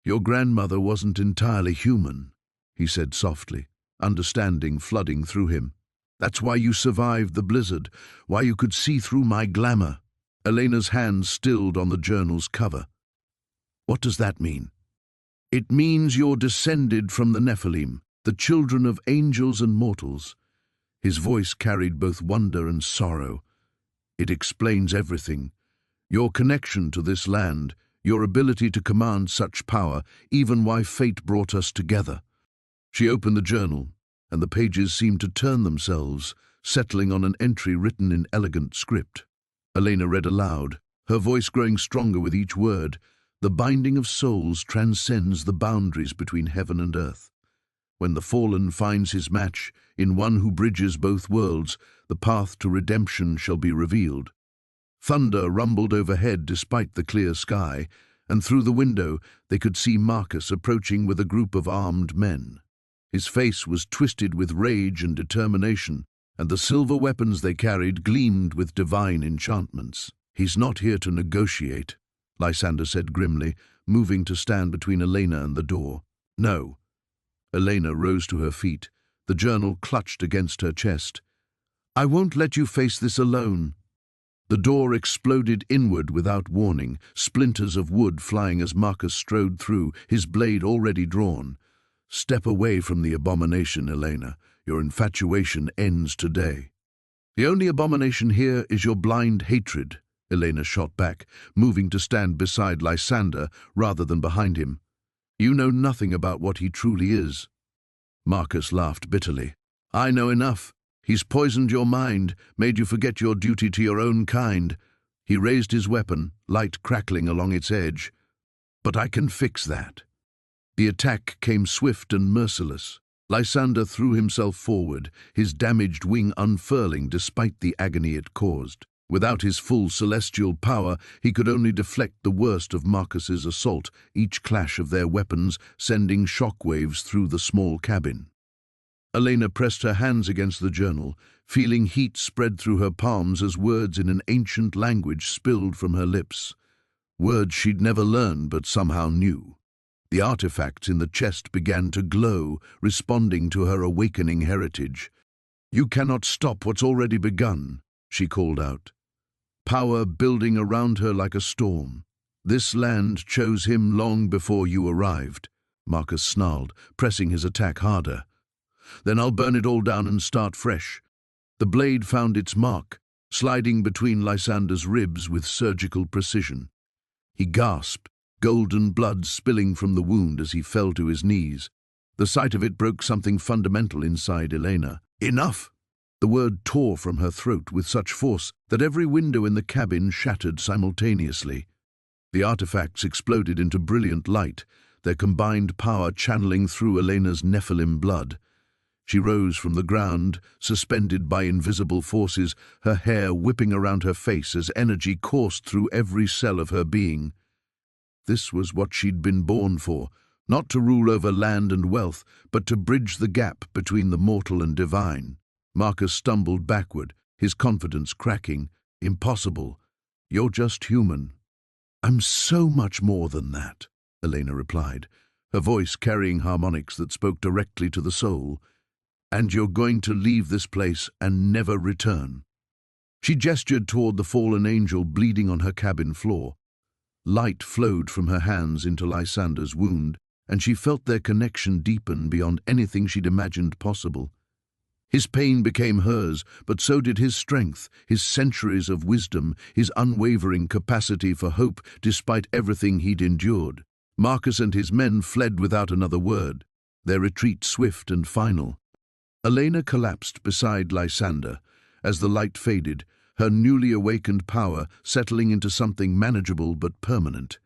"Your grandmother wasn't entirely human," he said softly, understanding flooding through him. "That's why you survived the blizzard, why you could see through my glamour." Elena's hand stilled on the journal's cover. "What does that mean?" "It means you're descended from the Nephilim, the children of angels and mortals." His voice carried both wonder and sorrow. "It explains everything. Your connection to this land, your ability to command such power, even why fate brought us together." She opened the journal, and the pages seemed to turn themselves, settling on an entry written in elegant script. Elena read aloud, her voice growing stronger with each word. "The binding of souls transcends the boundaries between heaven and earth. When the fallen finds his match, in one who bridges both worlds, the path to redemption shall be revealed." Thunder rumbled overhead despite the clear sky, and through the window they could see Marcus approaching with a group of armed men. His face was twisted with rage and determination, and the silver weapons they carried gleamed with divine enchantments. "He's not here to negotiate," Lysander said grimly, moving to stand between Elena and the door. "No." Elena rose to her feet, the journal clutched against her chest. "I won't let you face this alone." The door exploded inward without warning, splinters of wood flying as Marcus strode through, his blade already drawn. "Step away from the abomination, Elena. Your infatuation ends today." "The only abomination here is your blind hatred," Elena shot back, moving to stand beside Lysander rather than behind him. "You know nothing about what he truly is." Marcus laughed bitterly. "I know enough. He's poisoned your mind, made you forget your duty to your own kind." He raised his weapon, light crackling along its edge. "But I can fix that." The attack came swift and merciless. Lysander threw himself forward, his damaged wing unfurling despite the agony it caused. Without his full celestial power, he could only deflect the worst of Marcus's assault, each clash of their weapons sending shockwaves through the small cabin. Elena pressed her hands against the journal, feeling heat spread through her palms as words in an ancient language spilled from her lips. Words she'd never learned but somehow knew. The artifacts in the chest began to glow, responding to her awakening heritage. "You cannot stop what's already begun," she called out. Power building around her like a storm. "This land chose him long before you arrived," Marcus snarled, pressing his attack harder. "Then I'll burn it all down and start fresh." The blade found its mark, sliding between Lysander's ribs with surgical precision. He gasped, golden blood spilling from the wound as he fell to his knees. The sight of it broke something fundamental inside Elena. "Enough!" The word tore from her throat with such force that every window in the cabin shattered simultaneously. The artifacts exploded into brilliant light, their combined power channeling through Elena's Nephilim blood. She rose from the ground, suspended by invisible forces, her hair whipping around her face as energy coursed through every cell of her being. This was what she'd been born for, not to rule over land and wealth, but to bridge the gap between the mortal and divine. Marcus stumbled backward, his confidence cracking. "Impossible. You're just human." "I'm so much more than that," Elena replied, her voice carrying harmonics that spoke directly to the soul. "And you're going to leave this place and never return." She gestured toward the fallen angel bleeding on her cabin floor. Light flowed from her hands into Lysander's wound, and she felt their connection deepen beyond anything she'd imagined possible. His pain became hers, but so did his strength, his centuries of wisdom, his unwavering capacity for hope despite everything he'd endured. Marcus and his men fled without another word, their retreat swift and final. Elena collapsed beside Lysander. As the light faded, her newly awakened power settling into something manageable but permanent.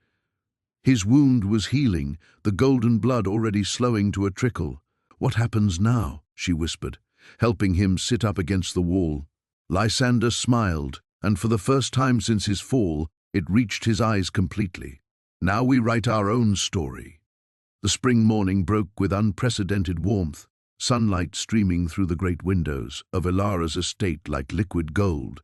His wound was healing, the golden blood already slowing to a trickle. "What happens now?" she whispered. helping him sit up against the wall. Lysander smiled, and for the first time since his fall, it reached his eyes completely. Now we write our own story. The spring morning broke with unprecedented warmth, sunlight streaming through the great windows of Ilara's estate like liquid gold.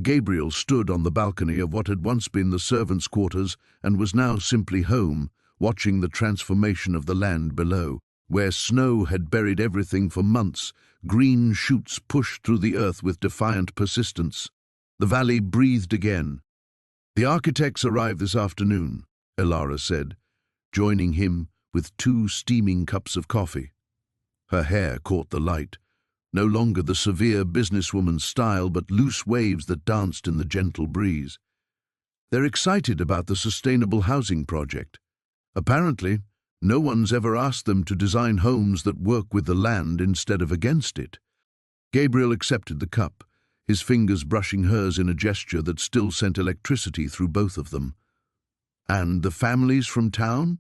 Gabriel stood on the balcony of what had once been the servants' quarters and was now simply home, watching the transformation of the land below. Where snow had buried everything for months, green shoots pushed through the earth with defiant persistence. The valley breathed again. "The architects arrived this afternoon," Ilara said, joining him with 2 steaming cups of coffee. Her hair caught the light, no longer the severe businesswoman's style, but loose waves that danced in the gentle breeze. "They're excited about the sustainable housing project. Apparently, no one's ever asked them to design homes that work with the land instead of against it." Gabriel accepted the cup, his fingers brushing hers in a gesture that still sent electricity through both of them. "And the families from town?"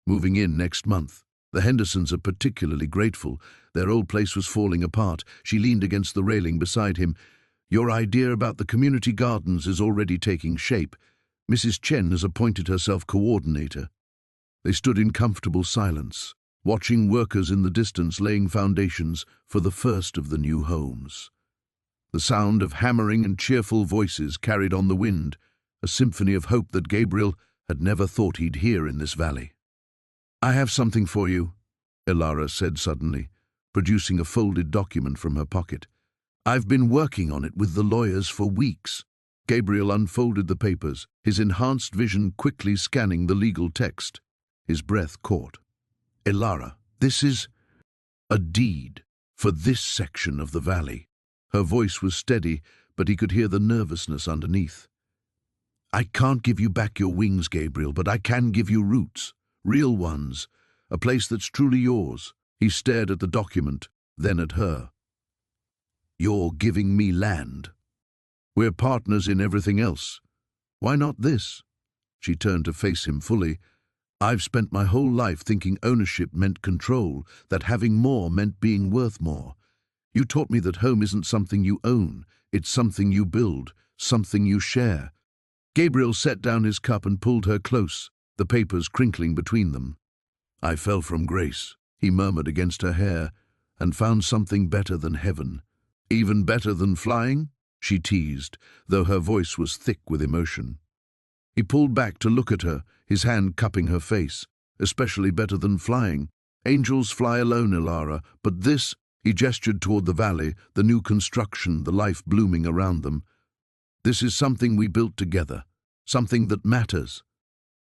"Moving in next month. The Hendersons are particularly grateful. Their old place was falling apart." She leaned against the railing beside him. "Your idea about the community gardens is already taking shape. Mrs. Chen has appointed herself coordinator." They stood in comfortable silence, watching workers in the distance laying foundations for the first of the new homes. The sound of hammering and cheerful voices carried on the wind, a symphony of hope that Gabriel had never thought he'd hear in this valley. "I have something for you," Ilara said suddenly, producing a folded document from her pocket. "I've been working on it with the lawyers for weeks." Gabriel unfolded the papers, his enhanced vision quickly scanning the legal text. His breath caught. "Ilara, this is a deed for this section of the valley." Her voice was steady, but he could hear the nervousness underneath. "I can't give you back your wings, Gabriel, but I can give you roots, real ones, a place that's truly yours." He stared at the document, then at her. "You're giving me land. We're partners in everything else. Why not this?" She turned to face him fully. "I've spent my whole life thinking ownership meant control, that having more meant being worth more. You taught me that home isn't something you own, it's something you build, something you share." Gabriel set down his cup and pulled her close, the papers crinkling between them. "I fell from grace," he murmured against her hair, "and found something better than heaven." "Even better than flying?" she teased, though her voice was thick with emotion. He pulled back to look at her, his hand cupping her face. "Especially better than flying. Angels fly alone, Ilara, but this—" He gestured toward the valley, the new construction, the life blooming around them. "This is something we built together, something that matters."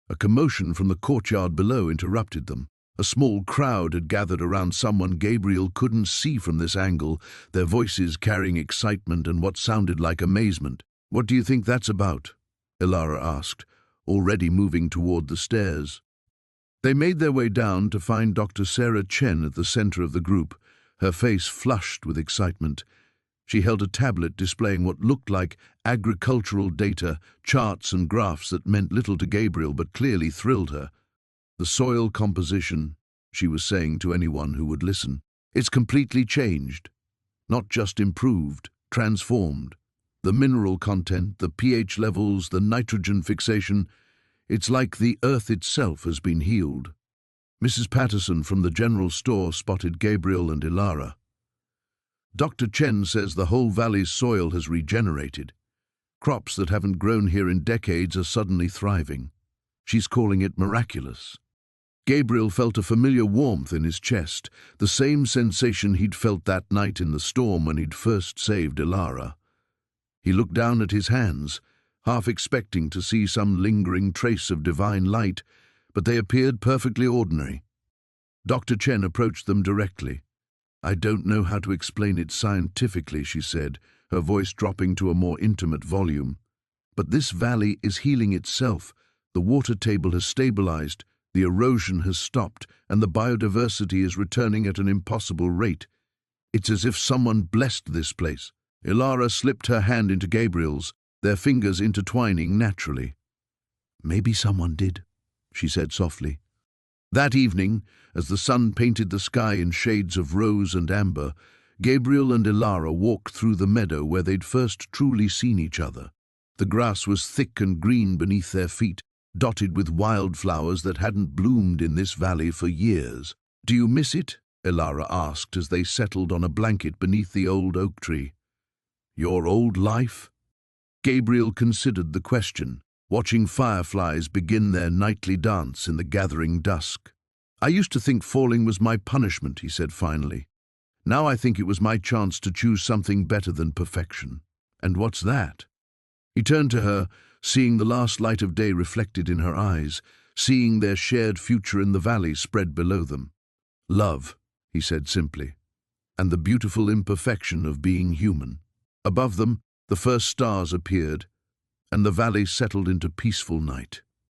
A commotion from the courtyard below interrupted them. A small crowd had gathered around someone Gabriel couldn't see from this angle, their voices carrying excitement and what sounded like amazement. "What do you think that's about?" Ilara asked, already moving toward the stairs. They made their way down to find Dr. Sarah Chen at the center of the group, her face flushed with excitement. She held a tablet displaying what looked like agricultural data, charts and graphs that meant little to Gabriel but clearly thrilled her. "The soil composition," she was saying to anyone who would listen. "It's completely changed. Not just improved, transformed. The mineral content, the pH levels, the nitrogen fixation, it's like the earth itself has been healed." Mrs. Patterson from the general store spotted Gabriel and Ilara. "Dr. Chen says the whole valley's soil has regenerated. Crops that haven't grown here in decades are suddenly thriving. She's calling it miraculous." Gabriel felt a familiar warmth in his chest, the same sensation he'd felt that night in the storm when he'd first saved Ilara. He looked down at his hands, half expecting to see some lingering trace of divine light, but they appeared perfectly ordinary. Dr. Chen approached them directly. "I don't know how to explain it scientifically," she said, her voice dropping to a more intimate volume. "But this valley is healing itself. The water table has stabilized, the erosion has stopped, and the biodiversity is returning at an impossible rate. It's as if someone blessed this place." Ilara slipped her hand into Gabriel's, their fingers intertwining naturally. "Maybe someone did," she said softly. That evening, as the sun painted the sky in shades of rose and amber, Gabriel and Ilara walked through the meadow where they'd first truly seen each other. The grass was thick and green beneath their feet, dotted with wildflowers that hadn't bloomed in this valley for years. "Do you miss it?" Ilara asked as they settled on a blanket beneath the old oak tree. "Your old life?" Gabriel considered the question, watching fireflies begin their nightly dance in the gathering dusk. "I used to think falling was my punishment," he said finally. "Now I think it was my chance to choose something better than perfection." "And what's that?" He turned to her, seeing the last light of day reflected in her eyes, seeing their shared future in the valley spread below them. "Love," he said simply, "and the beautiful imperfection of being human." Above them, the first stars appeared, and the valley settled into peaceful night.